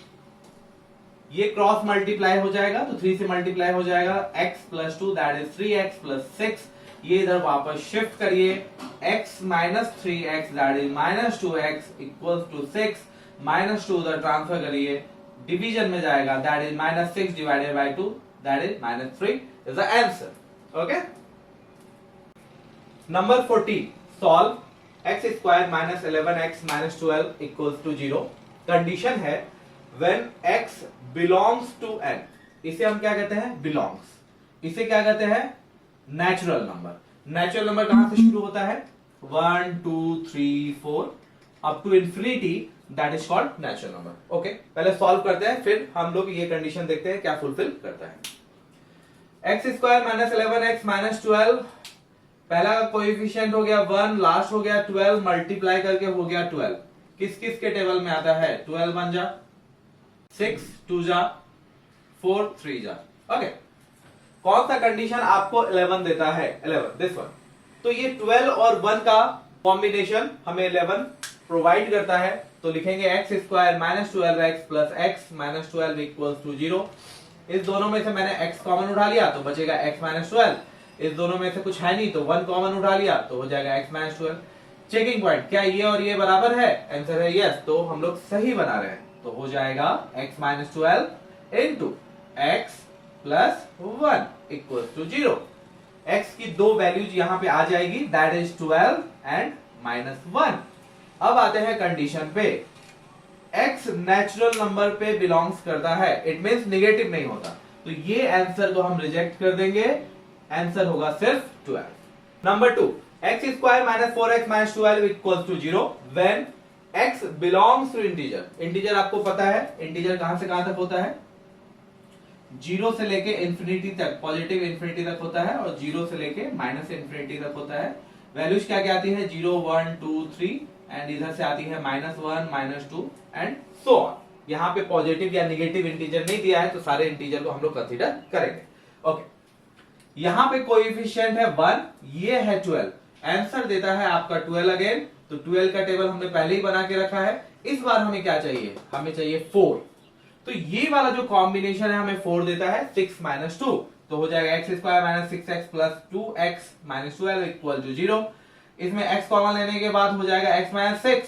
ये क्रॉस मल्टीप्लाई हो जाएगा तो 3 से मल्टीप्लाई हो जाएगा, x plus 2 that is 3x plus 6। ये इधर वापस शिफ्ट करिए, x minus 3x that is minus 2x equals to 6, minus 2 उधर ट्रांसफर करिए, डिवीजन में जाएगा, that is minus 6 divided by 2 that is minus 3 is the answer. Okay, number 40 solve x square minus 11x minus 12 equals to 0। Condition है when x belongs to n, इसे हम क्या कहते हैं, बिलोंग्स। इसे क्या कहते हैं, नेचुरल नंबर। नेचुरल नंबर कहां से शुरू होता है, 1 2 3 4 up to infinity, that is called natural number. Okay, पहले सॉल्व करते हैं, फिर हम लोग ये कंडीशन देखते हैं क्या फुलफिल करता है। x square minus 11x minus 12, पहला का कोएफिशिएंट हो गया 1, लास्ट हो गया 12, मल्टीप्लाई करके हो गया 12। किस किस के टेबल में आता है, 12 1 जा 6, 2 जा 4, 3 जा। ओके, कौन सा कंडीशन आपको 11 देता है, 11 दिस वन। तो ये 12 और 1 का कॉम्बिनेशन हमें 11 प्रोवाइड करता है। तो लिखेंगे x square minus 12x plus x minus 12 equals to 0। इस दोनों में से मैंने x कॉमन उठा लिया तो बचेगा x माइनस 12। इस दोनों में से कुछ है नहीं तो 1 कॉमन उठा लिया तो हो जाएगा x माइनस 12। चेकिंग पॉइंट, क्या ये और ये बराबर है, आंसर है यस, तो हम लोग सही बना रहे हैं। तो हो जाएगा x minus 12 into x plus 1 equals to 0। x की दो वैल्यूज यहां पे आ जाएगी, दैट इज 12 एंड माइनस 1। अब आते हैं कंडीशन पे, x नेचुरल नंबर पे बिलोंग्स करता है, इट मींस नेगेटिव नहीं होता, तो ये आंसर को हम रिजेक्ट कर देंगे, आंसर होगा सिर्फ 12। Number 2, x square minus 4x minus 12 equals to 0 when x belongs to integer. Integer आपको पता है, इंटीजर कहां से कहां तक होता है, 0 से लेके इंफिनिटी तक, पॉजिटिव इंफिनिटी तक होता है, और 0 से लेके माइनस इंफिनिटी तक होता है। वैल्यूज क्या क्या आती है, 0 1 2 3 एंड इधर से आती है minus 1 minus 2 and so on. यहाँ पे पॉजिटिव या निगेटिव इंटीजर नहीं दिया है तो सारे इंटीजर को हम लोग कंसीडर करेंगे। ओके, यहाँ पे कोएफिशिएंट है 1, ये है 12, आंसर देता है आपका 12 अगेन। तो 12 का टेबल हमने पहले ही बना के रखा है। इस बार हमें क्या चाहिए, हमें चाहिए 4। तो ये वाला जो कॉम्बिनेशन है हमें 4 देता है, 6 माइनस 2, तो हो जाएगा x square minus 6x plus 2x minus 12 equal to 0। इसमें x कॉमन लेने के बाद हो जाएगा x माइनस 6,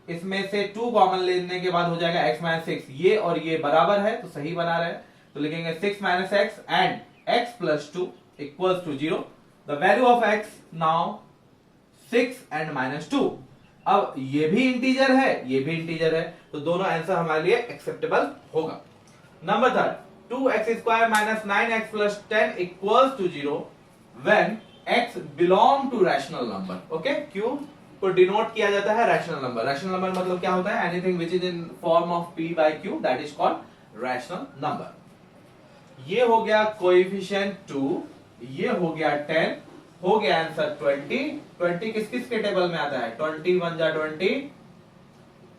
इसमें से 2 कॉमन लेने के बाद हो जाएगा x माइनस 6। ये और ये बराबर है तो सही बना रहे हैं, तो लिखेंगे 6 minus x and x plus 2 equals to 0। The value of x now 6 and minus 2। अब ये भी इंटीजर है, ये भी इंटीजर है, तो दोनों आंसर हमारे लिए एक्सेप्टेबल होगा। Number 3, 2x square minus 9x plus 10 equals to 0 when x belong to rational number. Okay, q को डिनोट किया जाता है रैशनल नंबर। रैशनल नंबर मतलब क्या होता है, anything which is in form of p by q, that is called rational number. ये हो गया कोएफिशिएंट 2, ये हो गया 10, हो गया आंसर 20। 20 किस किस के टेबल में आता है, 20 1 जा 20,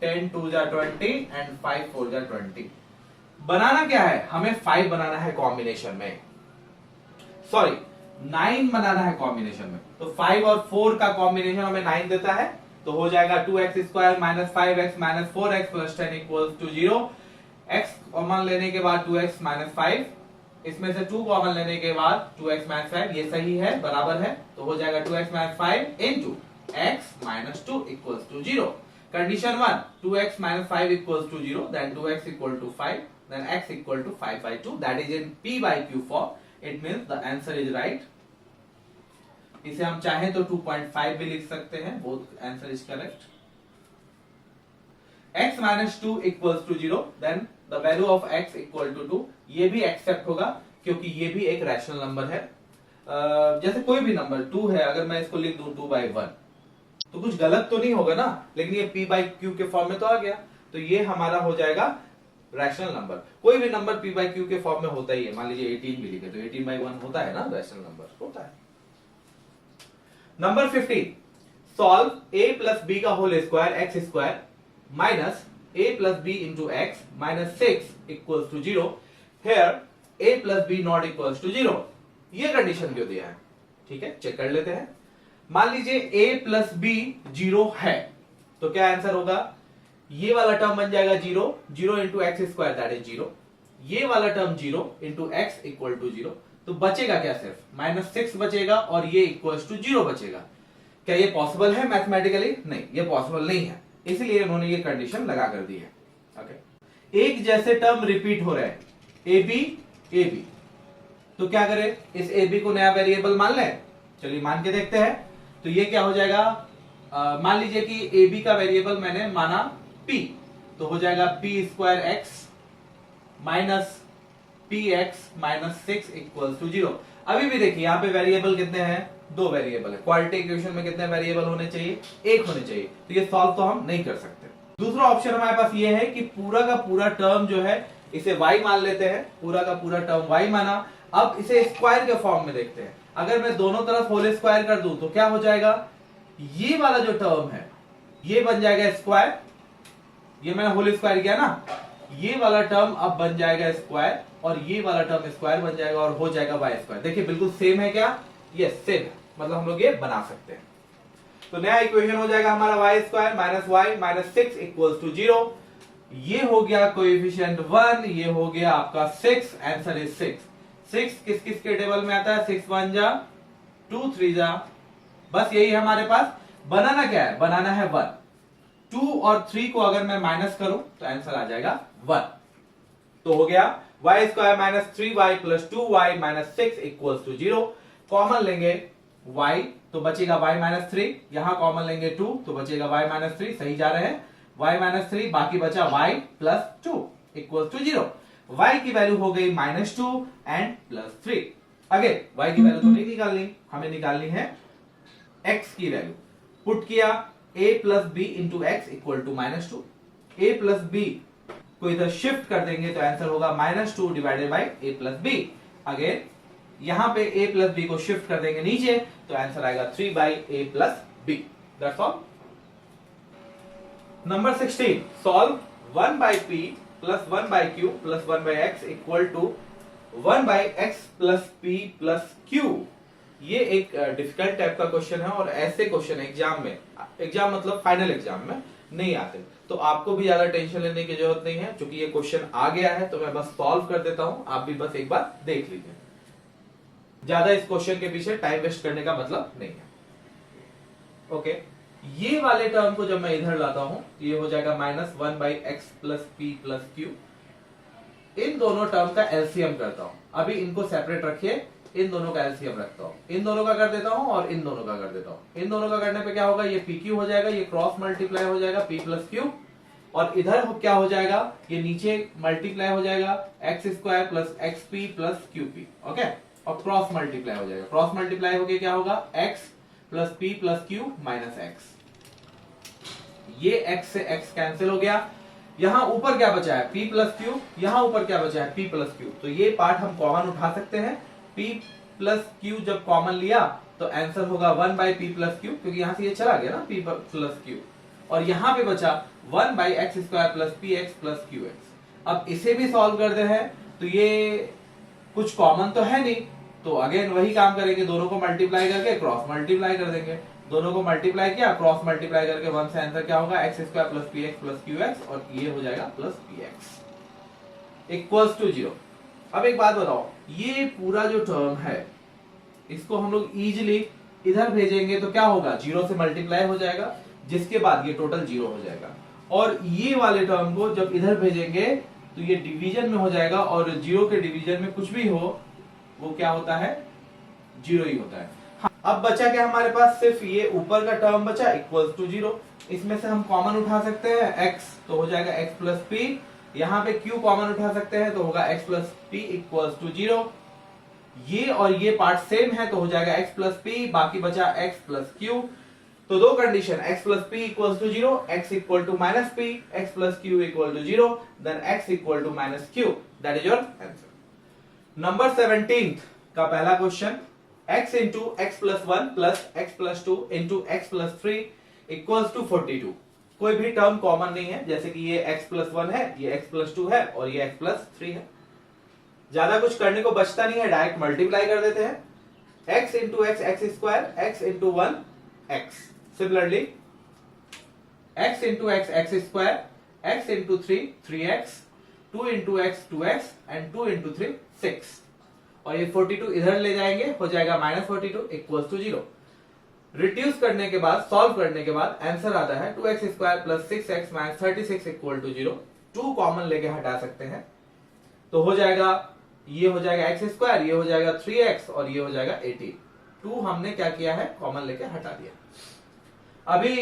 10 2 जा 20 एंड 5 4 जा 20। बनाना क्या है, हमें 5 बनाना है कॉम्बिनेशन में, सॉरी 9 बनाना है कॉम्बिनेशन में। तो 5 और 4 का कॉम्बिनेशन हमें 9 देता है, तो हो जाएगा 2x square minus 5x minus 4x plus 10 equals to 0। x common लेने के बाद 2x माइनस 5, इसमें से 2 कॉमन लेने के बाद 2x माइनस 5, ये सही है, बराबर है, तो हो जाएगा 2x minus 5 into x minus 2 equals to 0। Condition 1, 2x minus 5 equals to 0, then 2x equal to 5, then x equal to 5 by 2, that is in p by q form, it means the answer is right। इसे हम चाहें तो 2.5 भी लिख सकते हैं, both answer is correct। x minus 2 equals to 0, then the value of x equal to 2, ये भी एक्सेप्ट होगा क्योंकि ये भी एक रैशनल नंबर है। जैसे कोई भी नंबर 2 है, अगर मैं इसको लिख दूं 2 by 1 तो कुछ गलत तो नहीं होगा ना, लेकिन ये p by q के फॉर्म में तो आ गया, तो ये हमारा हो जाएगा रैशनल नंबर। कोई भी नंबर p by q के फॉर्म में होता ही है, मान लीजिए 18 भी लिखे तो 18 by 1 होता है ना, रैशनल नंबर होता है। Number 15, solve a plus b का whole square x square minus a plus b into x minus 6 equals to 0, here a plus b not equals to 0. ये कंडीशन क्यों दिया है? ठीक है, चेक कर लेते हैं। मान लीजिए a प्लस b 0 है, तो क्या आंसर होगा? ये वाला टर्म बन जाएगा 0, 0 into x square that is 0, ये वाला term 0 into x equal to 0, तो बचेगा क्या? सिर्फ -6 बचेगा और ये इक्वल्स टू 0 बचेगा। क्या ये पॉसिबल है मैथमेटिकली? नहीं, ये पॉसिबल नहीं है, इसलिए उन्होंने ये कंडीशन लगा कर दी है। ओके, एक जैसे टर्म रिपीट हो रहे हैं, ए बी, तो क्या करें? इस ए बी को नया वेरिएबल मान लें। चलिए मान के देखते हैं। तो ये क्या हो जाएगा? मान लीजिए कि ए बी का वेरिएबल मैंने माना p, तो हो जाएगा p square x minus p x minus 6 equals to 0। अभी भी देखिए यहाँ पे वेरिएबल कितने हैं? 2 वेरिएबल है। क्वाड्रेटिक इक्वेशन में कितने वेरिएबल होने चाहिए? 1 होने चाहिए, तो ये सॉल्व तो हम नहीं कर सकते। दूसरा ऑप्शन हमारे पास ये है कि पूरा का पूरा टर्म जो है इसे y मान लेते हैं, पूरा का पूरा टर्म y माना। अब इसे स्क्वायर के फॉर्म में देखते हैं। अगर मैं दोनों तरफ होल स्क्वायर कर दूं तो क्या हो जाएगा? ये वाला जो टर्म है ये बन जाएगा स्क्वायर, ये मैंने होल स्क्वायर किया ना, ये वाला टर्म अब बन जाएगा स्क्वायर और ये वाला टर्म स्क्वायर बन जाएगा और हो जाएगा वाई स्क्वायर। देखिए बिल्कुल सेम है क्या? यस, सेम है, मतलब हम लोग ये बना सकते हैं। तो नया इक्वेशन हो जाएगा हमारा y square minus y minus 6 equals to 0। ये हो गया कोएफिशिएंट 1, ये हो गया आपका 6, आंसर इज 6। 6 किस किस के टेबल में आता है? 6 1 जा 2 3 जा, बस यही है हमारे पास। बनाना क्या है? बनाना है 1। 2 और 3 को अगर मैं माइनस करूं तो आंसर आ जाएगा 1। तो हो गया y square minus 3y plus 2y minus 6 equals to 0। Common लेंगे y तो बचेगा y माइनस 3, यहां कॉमन लेंगे 2 तो बचेगा y माइनस 3, सही जा रहे हैं। y माइनस 3, बाकी बचा y plus 2 equals to 0। y की वैल्यू हो गई -2 एंड +3। अगेन y की वैल्यू तो नहीं निकालनी, हमें निकालनी है x की वैल्यू। पुट किया a plus b into x equal to -2। a plus b को इधर शिफ्ट कर देंगे तो आंसर होगा -2 divided by a plus b. Again यहां पे a प्लस बी को शिफ्ट कर देंगे नीचे तो आंसर आएगा 3 by a plus b. That's all. Number 16, solve 1 by p plus 1 by q plus 1 by x equal to 1 by x plus p plus q। ये एक डिफिकल्ट टाइप का question है और ऐसे क्वेश्चन एग्जाम में, एग्जाम मतलब final exam में नहीं आते, तो आपको भी ज्यादा टेंशन लेने की जरूरत नहीं है। क्योंकि ये क्वेश्चन आ गया है तो मैं बस सॉल्व कर देता हूं, आप भी बस एक बार देख लीजिए। ज्यादा इस क्वेश्चन के पीछे टाइम वेस्ट करने का मतलब नहीं है। ओके, ये वाले टर्म को जब मैं इधर लाता हूं तो ये हो जाएगा -1 by x plus p plus q. इन दोनों टर्म का एलसीएम करता हूं। अभी इनको सेपरेट रखिए, इन दोनों का एलसीएम रखता हूं, इन दोनों का कर देता हूं और इन दोनों का कर देता हूं। इन दोनों का करने पे क्या होगा? ये पी क्यू हो जाएगा, ये क्रॉस मल्टीप्लाई हो जाएगा पी प्लस क्यू, और इधर क्या हो जाएगा? ये नीचे मल्टीप्लाई हो जाएगा x square plus x P plus Q P. Okay, और क्रॉस मल्टीप्लाई हो जाएगा, क्रॉस मल्टीप्लाई होके क्या होगा? X plus p plus Q minus x. ये x से x कैंसिल हो गया। यहां ऊपर क्या बचा है? p प्लस क्यू, यहां ऊपर क्या बचा है? p plus Q. तो ये पार्ट हम कॉमन उठा सकते हैं। p प्लस क्यू जब कॉमन लिया तो आंसर होगा 1 बाई पी प्लस क्यू, क्योंकि यहां से ये चला गया ना p प्लस क्यू, और यहां पे बचा 1 by x square plus p x plus q x. अब इसे भी सॉल्व करते हैं तो ये कुछ कॉमन तो है नहीं, तो अगेन वही काम करेंगे, दोनों को मल्टीप्लाई करके क्रॉस मल्टीप्लाई कर देंगे। दोनों को मल्टीप्लाई किया, क्रॉस मल्टीप्लाई करके 1 से आंसर क्या होगा? X square plus p x plus q x, और ये हो जाएगा plus p x equals to 0। अब एक बात बताओ, ये पूरा जो टर्म है इसको हम लोग इजीली इधर भेजेंगे तो क्या होगा? 0 से मल्टीप्लाई हो जाएगा, जिसके बाद ये टोटल 0 हो जाएगा। और ये वाले टर्म को जब इधर भेजेंगे तो ये डिवीजन में हो जाएगा, और 0 के डिवीजन में कुछ भी हो वो क्या होता है? 0 ही होता है। अब बचा क्या हमारे पास? सिर्फ ये ऊपर का टर्म बचा इक्वल्स टू 0। इसमें से हम कॉमन उठा सकते हैं x, तो हो जाएगा x प्लस पी। यहां पे q कॉमन उठा सकते हैं तो होगा x plus p equals to 0। ये और ये पार्ट सेम है तो हो जाएगा x प्लस पी, बाकी बचा x प्लस q। तो दो condition, x plus p equals to 0, x equal to minus p, x plus q equal to 0, then x equal to minus q। That is your answer. Number 17 का पहला question, x into x plus 1 plus x plus 2 into x plus 3 equals to 42। कोई भी term common नहीं है, जैसे कि ये x+1 है, ये x+2 है और ये x+3 है। ज्यादा कुछ करने को बचता नहीं है, डायरेक्ट मल्टीप्लाई कर देते हैं। x into x x square, x into 1 x। Similarly x into x x square, x into 3 3x, 2 into x 2x and 2 into 3 6। और ये 42 इधर ले जाएंगे, हो जाएगा -42 इक्वल्स टू 0। रिड्यूस करने के बाद, सॉल्व करने के बाद आंसर आता है 2x square plus 6x minus 36 equal to 0। 2 common लेके हटा सकते हैं, तो हो जाएगा, ये हो जाएगा x स्क्वायर, ये हो जाएगा 3x और ये हो जाएगा 18। 2 हमने क्या किया है, कॉमन लेके हटा दिया। अभी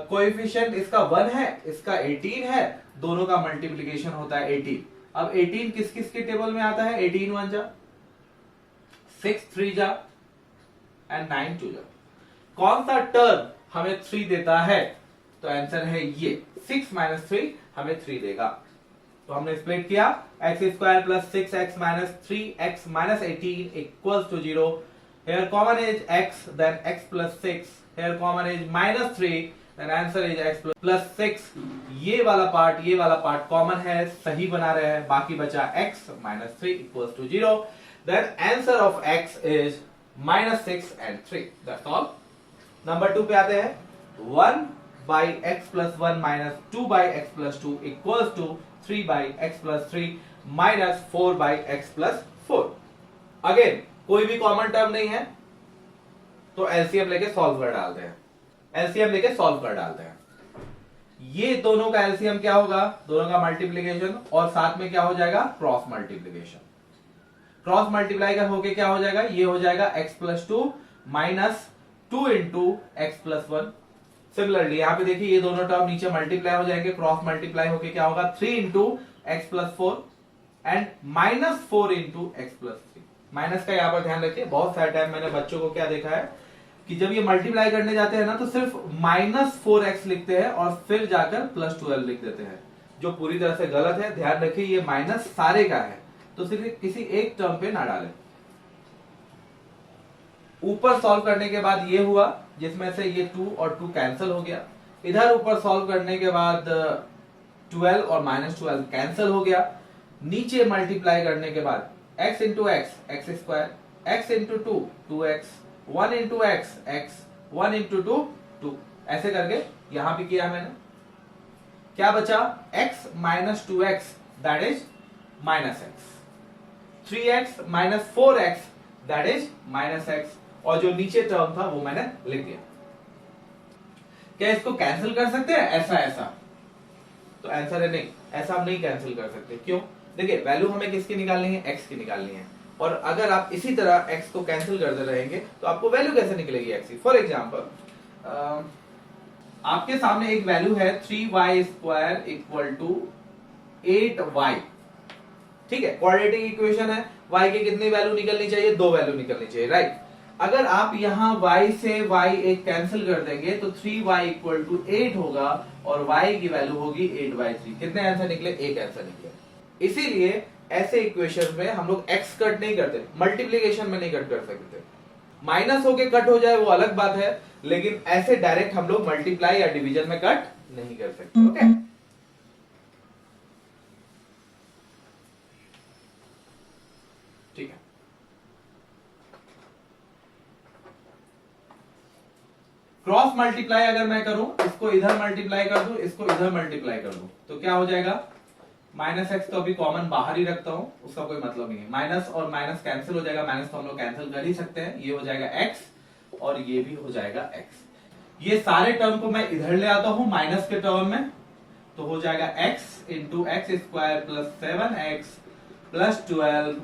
कोएफिशिएंट इसका 1 है, इसका 18 है, दोनों का मल्टीप्लिकेशन होता है 18। अब 18 किस किस के टेबल में आता है, 18 1 जा, 6 3 जा एंड 9 2 जा। कौन सा टर्म हमें 3 देता है, तो आंसर है ये 6 माइनस 3 हमें 3 देगा। तो हमने स्प्लिट किया, x square plus 6x minus 3x minus 18 equals to 0। Here common is x, then x plus 6. Here common is -3, then answer is x plus 6. ये वाला पार्ट कॉमन है, सही बना रहे हैं। बाकी बचा x minus 3 equals to 0. Then answer of x is -6 and 3. That's all. Number 2 पे आते हैं। 1 by x plus 1 minus 2 by x plus 2 equals to 3 by x plus 3 minus 4 by x plus 4. Again, कोई भी कॉमन टर्म नहीं है, तो LCM लेके solve कर डालते हैं। एलसीएम लेके सॉल्व कर डालते हैं। ये दोनों का एलसीएम क्या होगा, दोनों का मल्टीप्लिकेशन, और साथ में क्या हो जाएगा, क्रॉस मल्टीप्लिकेशन। क्रॉस मल्टीप्लाई का होके क्या हो जाएगा, ये हो जाएगा x plus 2 minus 2 into x plus 1। Similarly यहाँ पे देखिए, ये दोनों टर्म नीचे मल्टीप्लाई हो जाएंगे, क्रॉस मल्टीप्लाई होके क्या होगा, 3 into x plus 4 and minus 4 into x plus 3। Minus का यहाँ पर ध्यान रखिए, बहुत सारे टाइम मैंने बच्चों को क्या देखा है कि जब ये मल्टीप्लाई करने जाते हैं ना, तो सिर्फ -4x लिखते हैं और फिर जाकर +12 लिख देते हैं, जो पूरी तरह से गलत है। ध्यान रखिए, ये माइनस सारे का है, तो सिर्फ किसी एक टर्म पे ना डालें। ऊपर सॉल्व करने के बाद ये हुआ, जिसमें से ये 2 और 2 कैंसिल हो गया। इधर ऊपर सॉल्व करने के बाद 12 और -12 कैंसिल हो गया। नीचे मल्टीप्लाई करने के बाद x into x x square, x into 2 2x, 1 into x x, 1 into 2 2, ऐसे करके यहां भी किया मैंने। क्या बचा, x minus 2x that is -x, 3x minus 4x that is -x, और जो नीचे टर्म था वो मैंने लिख दिया। क्या इसको कैंसिल कर सकते हैं ऐसा ऐसा, तो आंसर है नहीं, ऐसा हम नहीं कैंसिल कर सकते। क्यों, देखिए वैल्यू हमें किसकी निकालनी है, x की निकालनी है, और अगर आप इसी तरह x को कैंसिल करते रहेंगे तो आपको वैल्यू कैसे निकलेगी x की। फॉर एग्जांपल आपके सामने एक वैल्यू है 3y square equal to 8y, ठीक है, क्वाड्रेटिक इक्वेशन है। y की कितनी वैल्यू निकलनी चाहिए, 2 वैल्यू निकलनी चाहिए, राइट। अगर आप यहाँ y से y एक कैंसिल कर देंगे तो 3y इक्वल टू 8 होगा और y की वैल्यू होगी 8/3। कितने आंसर निकले, एक आंसर निकले। इसीलिए ऐसे इक्वेशन में हम लोग x कट नहीं करते, मल्टीप्लिकेशन में नहीं कट कर सकते। माइनस होके कट हो जाए वो अलग बात है, लेकिन ऐसे डायरेक्ट हम लोग मल्टीप्लाई या डिवीजन में कट नहीं कर सकते। ओके, ठीक है। क्रॉस मल्टीप्लाई अगर मैं करूं, इसको इधर मल्टीप्लाई कर दूं, इसको इधर मल्टीप्लाई कर दूं, तो क्या हो जाएगा, -x तो अभी कॉमन बाहर ही रखता हूं, उसका कोई मतलब नहीं है। माइनस और माइनस कैंसिल हो जाएगा, माइनस तो हम लोग कैंसिल कर ही सकते हैं। ये हो जाएगा x और ये भी हो जाएगा x। ये सारे टर्म को मैं इधर ले आता हूं माइनस के टर्म में, तो हो जाएगा x into x square plus 7x plus 12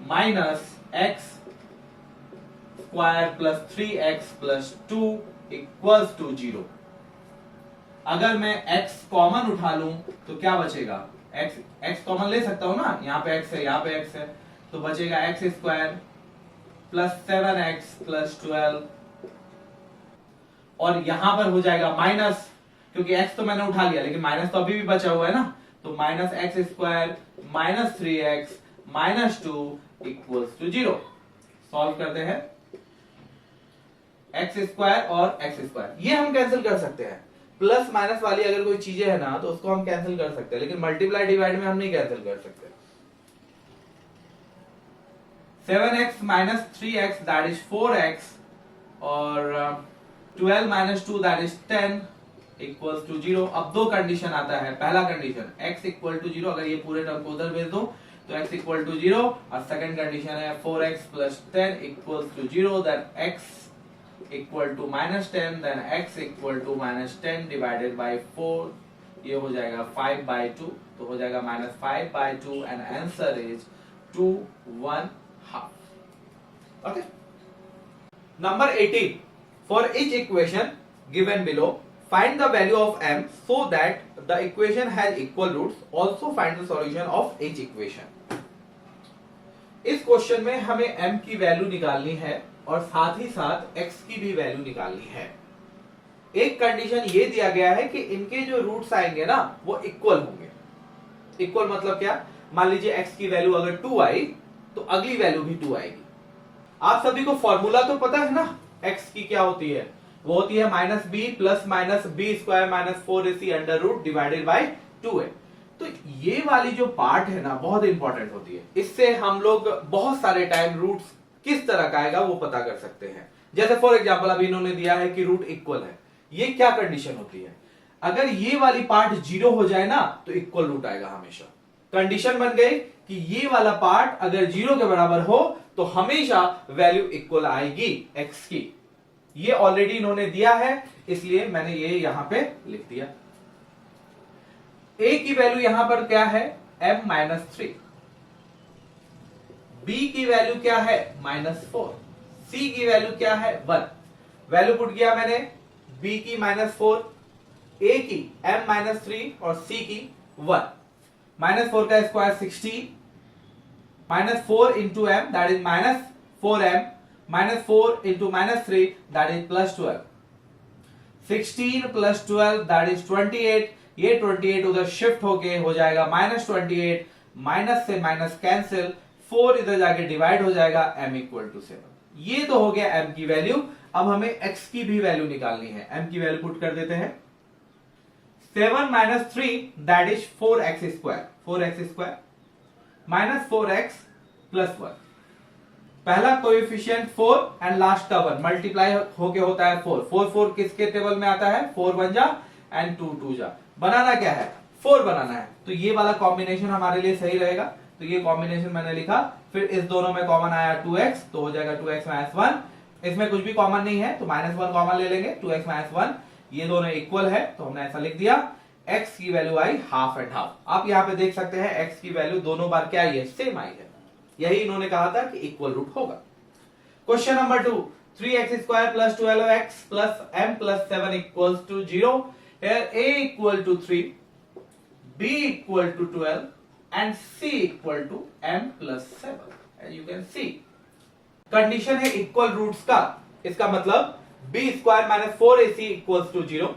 minus x square plus 3x plus 2 equals to 0। अगर मैं x कॉमन उठा लूं तो क्या बचेगा, x कॉमन ले सकता हूं ना, यहाँ पे x है, यहाँ पे x है, तो बचेगा x square plus 7x plus 12, और यहां पर हो जाएगा माइनस, क्योंकि x तो मैंने उठा लिया, लेकिन माइनस तो अभी भी बचा हुआ है ना, तो minus x square minus 3x minus 2 equals to 0। Solve करते हैं, एक्स स्क्वायर और एक्स स्क्वायर ये हम कैंसिल कर सकते हैं, प्लस माइनस वाली अगर कोई चीजें है ना तो उसको हम कैंसिल कर सकते हैं, लेकिन मल्टीप्लाई डिवाइड में हम नहीं कैंसिल कर सकते। 7x minus 3x that is 4x और 12 minus 2 that is 10 equals to 0। अब दो कंडीशन आता है, पहला कंडीशन x इक्वल टू 0, अगर ये पूरे टर्म को उधर भेज दो तो x इक्वल टू 0, और सेकंड कंडीशन है 4x plus 10 equals to 0, then x equal to -10, then x equal to -10 divided by 4, ये हो जाएगा 5/2, तो हो जाएगा -5/2 and answer is 2 1 half। Okay, number 18, for each equation given below find the value of m so that the equation has equal roots, also find the solution of each equation। इस question में हमें m की value निकालनी है और साथ ही साथ x की भी वैल्यू निकालनी है। एक कंडीशन ये दिया गया है कि इनके जो रूट्स आएंगे ना वो इक्वल होंगे। इक्वल मतलब क्या, मान लीजिए x की वैल्यू अगर 2 आई तो अगली वैल्यू भी 2 आएगी। आप सभी को फॉर्मूला तो पता है ना x की क्या होती है, वो होती है -b plus -b square minus 4ac under root divided by 2a। तो ये वाली जो पार्ट है ना बहुत इंपॉर्टेंट होती है, इससे हम लोग बहुत सारे टाइम रूट्स किस तरह का आएगा वो पता कर सकते हैं। जैसे फॉर एग्जांपल अभी इन्होंने दिया है कि रूट इक्वल है, ये क्या कंडीशन होती है, अगर ये वाली पार्ट 0 हो जाए ना तो इक्वल रूट आएगा हमेशा। कंडीशन बन गई कि ये वाला पार्ट अगर 0 के बराबर हो तो हमेशा वैल्यू इक्वल आएगी x की। ये ऑलरेडी इन्होंने दिया है इसलिए मैंने ये यहां पे लिख दिया। a की वैल्यू यहां पर क्या है m-3, b की वैल्यू क्या है -4, c की वैल्यू क्या है 1। वैल्यू पुट किया मैंने, b की -4, a की m-3 और c की 1। -4 का square 16, -4 into m that is -4m, -4 into -3 that is +12, 16 plus 12 that is 28। ये 28 उधर शिफ्ट होके हो जाएगा -28, माइनस से माइनस कैंसिल, 4 इधर जाके डिवाइड हो जाएगा, m इक्वल टू 7। ये तो हो गया m की वैल्यू। अब हमें x की भी वैल्यू निकालनी है। m की वैल्यू पुट कर देते हैं, 7 minus 3 that is 4x square, 4x square minus 4x plus 1। पहला कोएफिशिएंट 4 एंड लास्ट का 1 मल्टीप्लाई होके होता है 4। 4 किसके टेबल में आता है, 4 1 जा एंड 2 2 जा। बनाना क्या है, 4 बनाना है, तो ये वाला कॉम्बिनेशन हमारे लिए सही रहेगा। तो ये कॉम्बिनेशन मैंने लिखा, फिर इस दोनों में कॉमन आया 2x, तो हो जाएगा 2x minus 1। इसमें कुछ भी कॉमन नहीं है तो -1 कॉमन ले लेंगे, 2x minus 1। ये दोनों इक्वल है तो हमने ऐसा लिख दिया। x की value I half and half. आप यहाँ पे देख सकते हैं x की वैल्यू दोनों बार क्या आई है, सेम आई है। यही इन्होंने कहा था कि इक्वल रूट होगा। Question number 2, 3x square plus 12x plus m plus 7 equals to 0। Here a equal to 3, b equal to 12 and c equal to m plus 7। As you can see, condition है equal roots का, इसका मतलब b square minus 4ac equals to 0।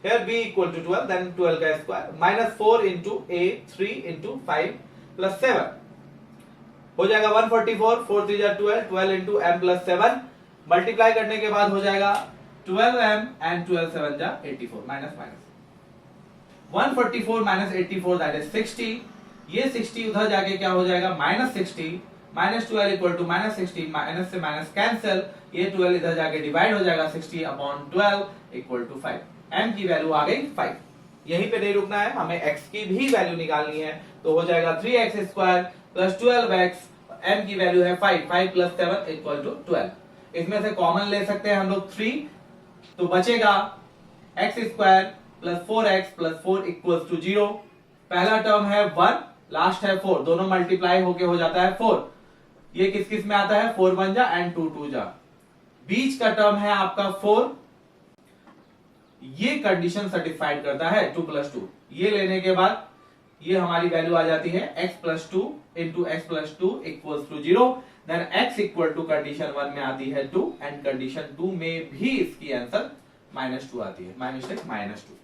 Here b equal to 12, then 12 का square -4 into a 3 into 5 plus 7 हो जाएगा 144, 4 3 12, 12 into m plus 7। Multiply करने के बाद हो जाएगा 12m and 12 7 जा 84 माइनस 144 minus 84 that is 60। ये 60 उधर जाके क्या हो जाएगा -60, -12 इक्वल टू -60, माइनस से माइनस कैंसिल, ये 12 इधर जाके डिवाइड हो जाएगा 60 अपॉन 12 इक्वल टू 5। m की वैल्यू आ गई 5। यहीं पे नहीं रुकना है, हमें x की भी वैल्यू निकालनी है, तो हो जाएगा 3x square plus 12x, m की वैल्यू है 5, 5 प्लस 7 इक्वल टू 12। इसमें से कॉमन ले सकते हैं हम लोग 3, तो बचेगा x square plus 4x plus 4 equals to 0। पहला टर्म है 1, लास्ट है 4, दोनों मल्टीप्लाई होके हो जाता है 4। ये किस किस में आता है, 4 1 जा एंड 2 2 जा। बीच का टर्म है आपका 4, ये कंडीशन सेटिस्फाइड करता है 2 प्लस 2। ये लेने के बाद ये हमारी वैल्यू आ जाती है x plus 2 into x plus 2 equals to 0। Then x equal to condition 1 में आती है 2 एंड कंडीशन 2 में भी इसकी आंसर -2 आती है, -2।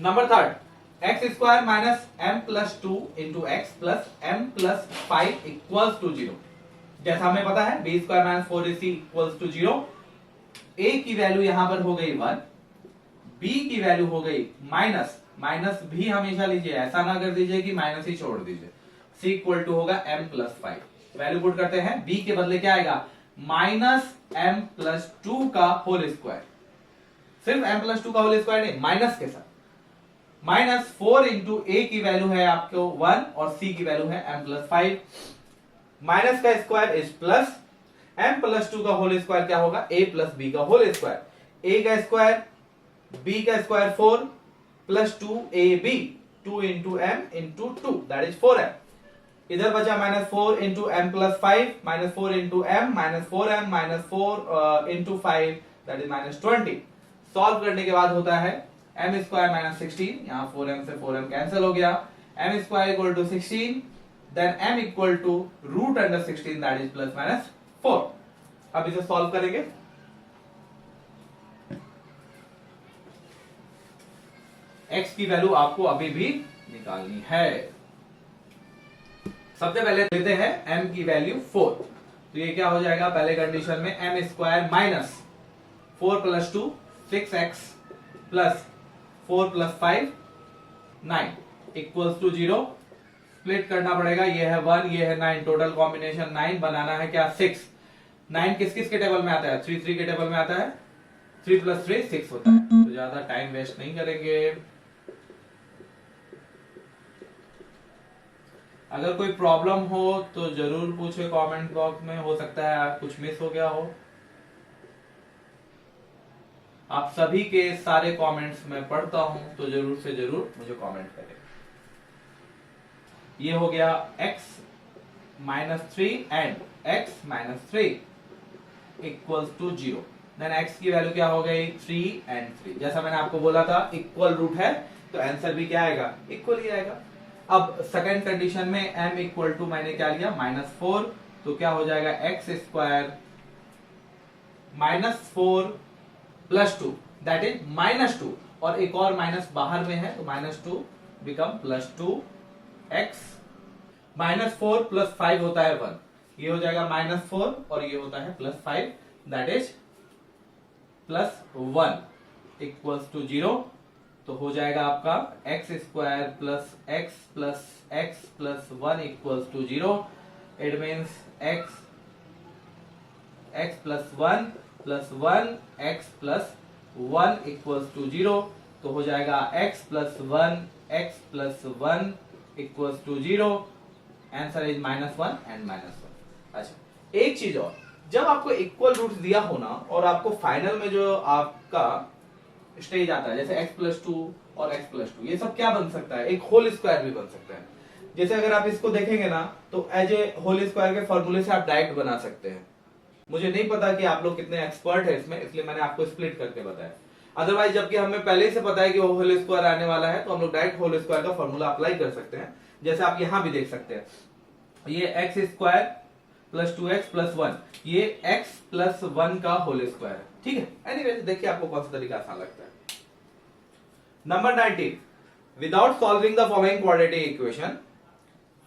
Number 3, x square minus m plus 2 into x plus m plus 5 equals to 0। जैसा हमें पता है b square minus 4ac equals to 0। a की वैल्यू यहां पर हो गई 1, b की वैल्यू हो गई माइनस, माइनस भी हमेशा लीजिए, ऐसा ना कर दीजिए कि माइनस ही छोड़ दीजिए। c इक्वल टू होगा m प्लस 5। वैल्यू पुट करते हैं, b के बदले क्या आएगा माइनस m प्लस 2 का होल स्क्वायर, सिर्फ m प्लस 2 का होल स्क्वायर नहीं, माइनस के साथ। माइनस 4 इंटू a की वैल्यू है आपको 1 और c की वैल्यू है m प्लस 5। माइनस का square is plus, m plus 2 का होल स्क्वायर क्या होगा a प्लस b का होल स्क्वायर। a का स्क्वायर b का square 4 plus 2ab, 2 into m into 2 that is 4m। इधर बचा minus 4 into m plus 5, minus 4 into m minus 4m minus 4 into 5 that is minus 20। Solve करने के बाद होता है m स्क्वायर माइनस 16, यहाँ 4m से 4m कैंसिल हो गया, m square equal to 16, then m equal to root under 16 that is plus minus 4। अब इसे सॉल्व करेंगे। x की वैल्यू आपको अभी भी निकालनी है। सबसे पहले लेते हैं m की वैल्यू 4, तो ये क्या हो जाएगा पहले कंडीशन में m square minus 4 plus 2 6x plus 4 plus 5 9 equals to 0। Split करना पड़ेगा, ये है 1 ये है 9, टोटल कॉम्बिनेशन 9, बनाना है क्या 6। 9 किस किस के टेबल में आता है 3 3 के टेबल में आता है, 3 प्लस 3 6 होता है। तो ज्यादा टाइम वेस्ट नहीं करेंगे। अगर कोई प्रॉब्लम हो तो जरूर पूछे कमेंट बॉक्स में, हो सकता है कुछ मिस हो गया हो। आप सभी के सारे कमेंट्स मैं पढ़ता हूं, तो जरूर से जरूर मुझे कमेंट करें। ये हो गया x minus 3 and x minus 3 equals to 0। Then x की वैल्यू क्या हो गई 3 एंड 3। जैसा मैंने आपको बोला था इक्वल रूट है तो आंसर भी क्या आएगा इक्वल ही आएगा। अब सेकंड कंडीशन में m इक्वल टू मैंने क्या लिया माइनस 4, तो क्या हो जाएगा x square minus 4 plus 2 that is minus 2, और एक और माइनस बाहर में है तो minus 2 become plus 2 x minus 4 plus 5 होता है 1, ये हो जाएगा माइनस 4 और ये होता है plus 5 that is plus 1 equals to 0। तो हो जाएगा आपका x square plus x plus 1 equals to 0। It means x plus 1 plus 1 x plus 1 equals to 0। तो हो जाएगा x plus 1 equals to 0। Answer is minus 1 and minus 1। अच्छा, एक चीज और, जब आपको इक्वल रूट्स दिया होना और आपको फाइनल में जो आपका स्टेज आता है जैसे x प्लस 2 और x प्लस 2, ये सब क्या बन सकता है, एक होल स्क्वायर भी बन सकता है। जैसे अगर आप इसको देखेंगे ना तो एज ए होल स्क्वायर के फॉर्मूले से आप डायरेक्ट बना सकते हैं। मुझे नहीं पता कि आप लोग कितने एक्सपर्ट है इसमें, इसलिए मैंने आपको स्प्लिट करके बताया। अदरवाइज जबकि हमें पहले से पता है कि वो होल स्क्वायर आने वाला है तो हम लोग डायरेक्ट होल स्क्वायर का फॉर्मूला अप्लाई कर सकते हैं। जैसे आप यहां भी देख सकते हैं, ये x square plus 2x plus 1, ये x प्लस 1 का होल स्क्वायर है। ठीक है, एनीवेज देखिए आपको कौन सा तरीका आसान लगता है। Number 19, without solving the following quadratic equation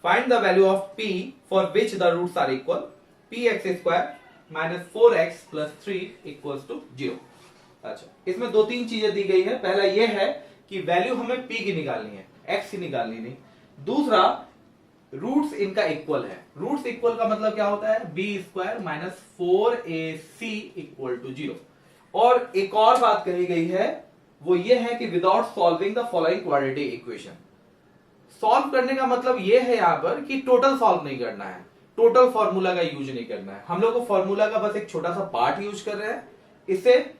find the value of p for which the roots are equal. px square minus 4x plus 3 equals to 0। अच्छा, इसमें दो तीन चीजें दी गई है। पहला यह है कि वैल्यू हमें p की निकालनी है, x की निकालनी नहीं। दूसरा, रूट्स इनका इक्वल है। रूट्स इक्वल का मतलब क्या होता है, b square minus 4ac equal to 0। और एक और बात कही गई है, वो ये है कि without solving the following quadratic equation. Solve करने का मतलब ये है यहां पर कि टोटल सॉल्व नहीं करना है, टोटल फॉर्मूला का यूज नहीं करना है। हम लोग को फॉर्मूला का बस एक छोटा सा पार्ट यूज कर रहे हैं, इसे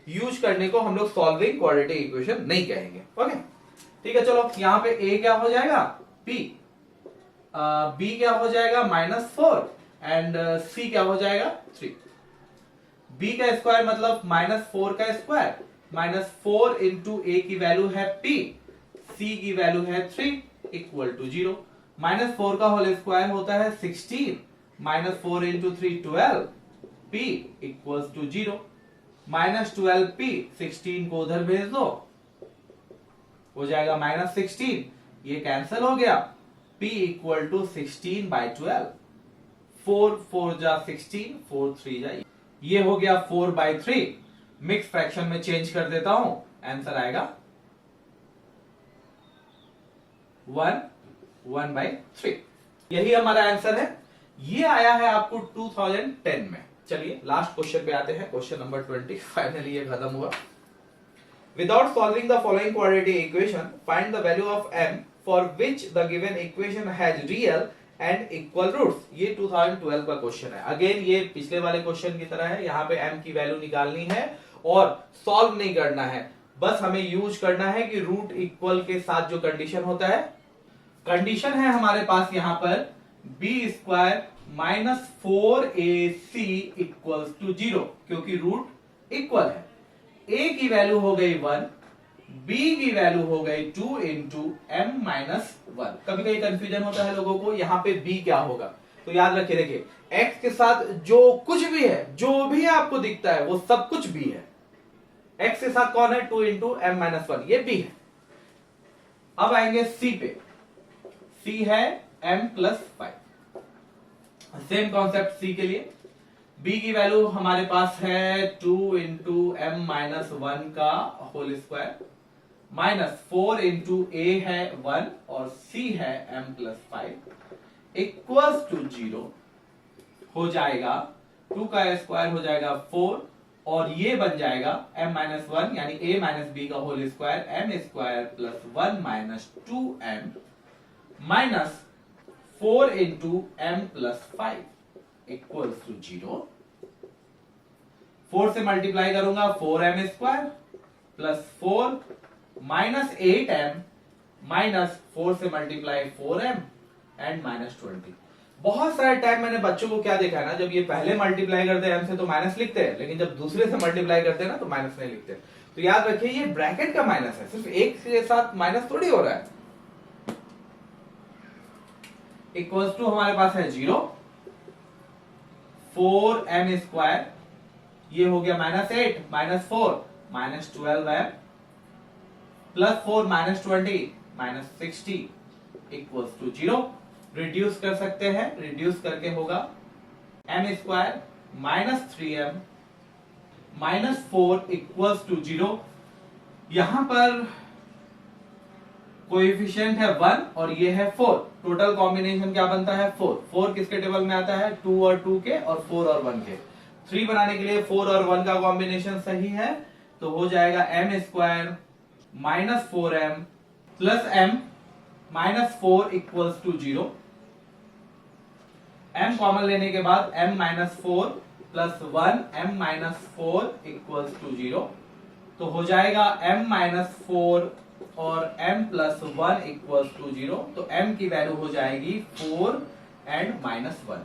यूज करने को हम लोग सॉल्विंग क्वाड्रेटिक इक्वेशन नहीं कहेंगे। ओके, ठीक है। चलो यहां पे a क्या हो जाएगा p, b क्या हो जाएगा माइनस 4 एंड c क्या हो जाएगा 3। b का स्क्वायर मतलब माइनस 4 का स्क्वायर, माइनस 4 इंटू a की वैल्यू है p, c की वैल्यू है 3 इक्वल टू 0। माइनस 4 का होल स्क्वायर होता है 16, minus 4 into 3 12, p equals to 0। Minus 12p, 16 को उधर भेज दो, हो जाएगा माइनस 16, ये कैंसिल हो गया। p इक्वल टू 16 बाई 12, 4 4 जा 16, 4 3 जा, ये हो गया 4 बाई 3। मिक्स फ्रैक्शन में चेंज कर देता हूं, आंसर आएगा 1/3। यही हमारा आंसर है। ये आया है आपको 2010 में। चलिए लास्ट क्वेश्चन पे आते हैं, क्वेश्चन नंबर 20। फाइनली ये खत्म हुआ। Without solving the following quadratic equation find the value of m for which the given equation has real and equal roots. ये 2012 का क्वेश्चन है। अगेन ये पिछले वाले क्वेश्चन की तरह है। यहाँ पे m की वैल्यू निकालनी है और सॉल्व नहीं करना है, बस हमें यूज करना है कि रूट इक्वल के साथ जो कंडीशन होता है, कंडीशन है हमारे पास यहाँ पर b² minus 4ac equals to 0, क्योंकि रूट इक्वल है। a की वैल्यू हो गई 1, b की वैल्यू हो गई 2 इंटू m माइनस 1। कभी कभी कंफ्यूजन होता है लोगों को, यहाँ पे b क्या होगा, तो याद रखिए, देखिए x के साथ जो कुछ भी है, जो भी आपको दिखता है वो सब कुछ b है। x के साथ कौन है, 2 इंटू m माइनस 1, ये b है। अब आएंगे c पे, c है m plus 5। Same concept c के लिए, b की वैल्यू हमारे पास है 2 इंटू m माइनस 1 का whole square, minus 4 into a है 1 और c है m प्लस 5 इक्वल्स टू 0 हो जाएगा। 2 का स्क्वायर हो जाएगा 4 और ये बन जाएगा m माइनस 1 यानी a माइनस b का whole square, m square plus 1 minus 2m minus 4 into m plus 5 equals to 0। 4 से मल्टीप्लाई करूंगा 4m square plus 4 minus 8m minus 4 से मल्टीप्लाई 4m एंड माइनस 20। बहुत सारे टाइम मैंने बच्चों को क्या देखा है ना, जब ये पहले मल्टीप्लाई करते हैं m से तो माइनस लिखते हैं, लेकिन जब दूसरे से मल्टीप्लाई करते हैं ना तो माइनस नहीं लिखते। तो याद रखिए ये ब्रैकेट का माइनस है, सिर्फ एक के साथ माइनस थोड़ी हो रहा है। इक्वल्स टू हमारे पास है 0, 4m स्क्वायर, ये हो गया minus 8 minus 4 minus 12m plus 4 minus 20 minus 60 equals to 0। Reduce कर सकते हैं, रिड्यूस करके होगा m square minus 3m minus 4 equals to 0। यहां पर कोएफिशिएंट है 1 और ये है 4, टोटल कॉम्बिनेशन क्या बनता है 4। 4 किसके टेबल में आता है, 2 और 2 के, और 4 और 1 के। 3 बनाने के लिए 4 और 1 का कॉम्बिनेशन सही है, तो हो जाएगा m square minus 4m plus m minus 4 equals to 0। m common लेने के बाद m minus 4 plus 1 m minus 4 equals to 0, तो हो जाएगा m माइनस 4 और m प्लस 1 इक्वल्स टू 0। तो m की वैल्यू हो जाएगी 4 एंड माइनस 1।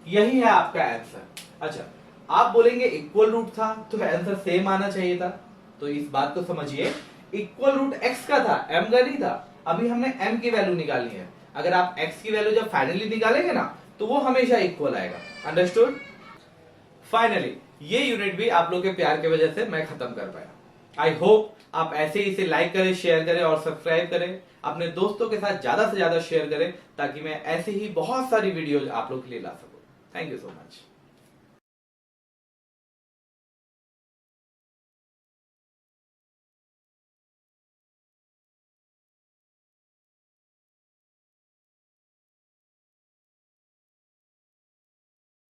यही है आपका आंसर। अच्छा, आप बोलेंगे इक्वल रूट था तो आंसर सेम आना चाहिए था, तो इस बात को समझिए, इक्वल रूट x का था, m का नहीं था। अभी हमने m की वैल्यू निकालनी है। अगर आप x की वैल्यू जब फाइनली निकालेंगे ना तो वो हमेशा इक्वल आएगा। अंडरस्टूड? फाइनली ये यूनिट भी आप लोग के प्यार की वजह से मैं खत्म कर पाया। आई होप आप ऐसे ही इसे लाइक करें, शेयर करें और सब्सक्राइब करें। अपने दोस्तों के साथ ज्यादा से ज्यादा शेयर करें ताकि मैं ऐसे ही बहुत सारी वीडियोज आप लोग के लिए ला सकूं। Thank you so much.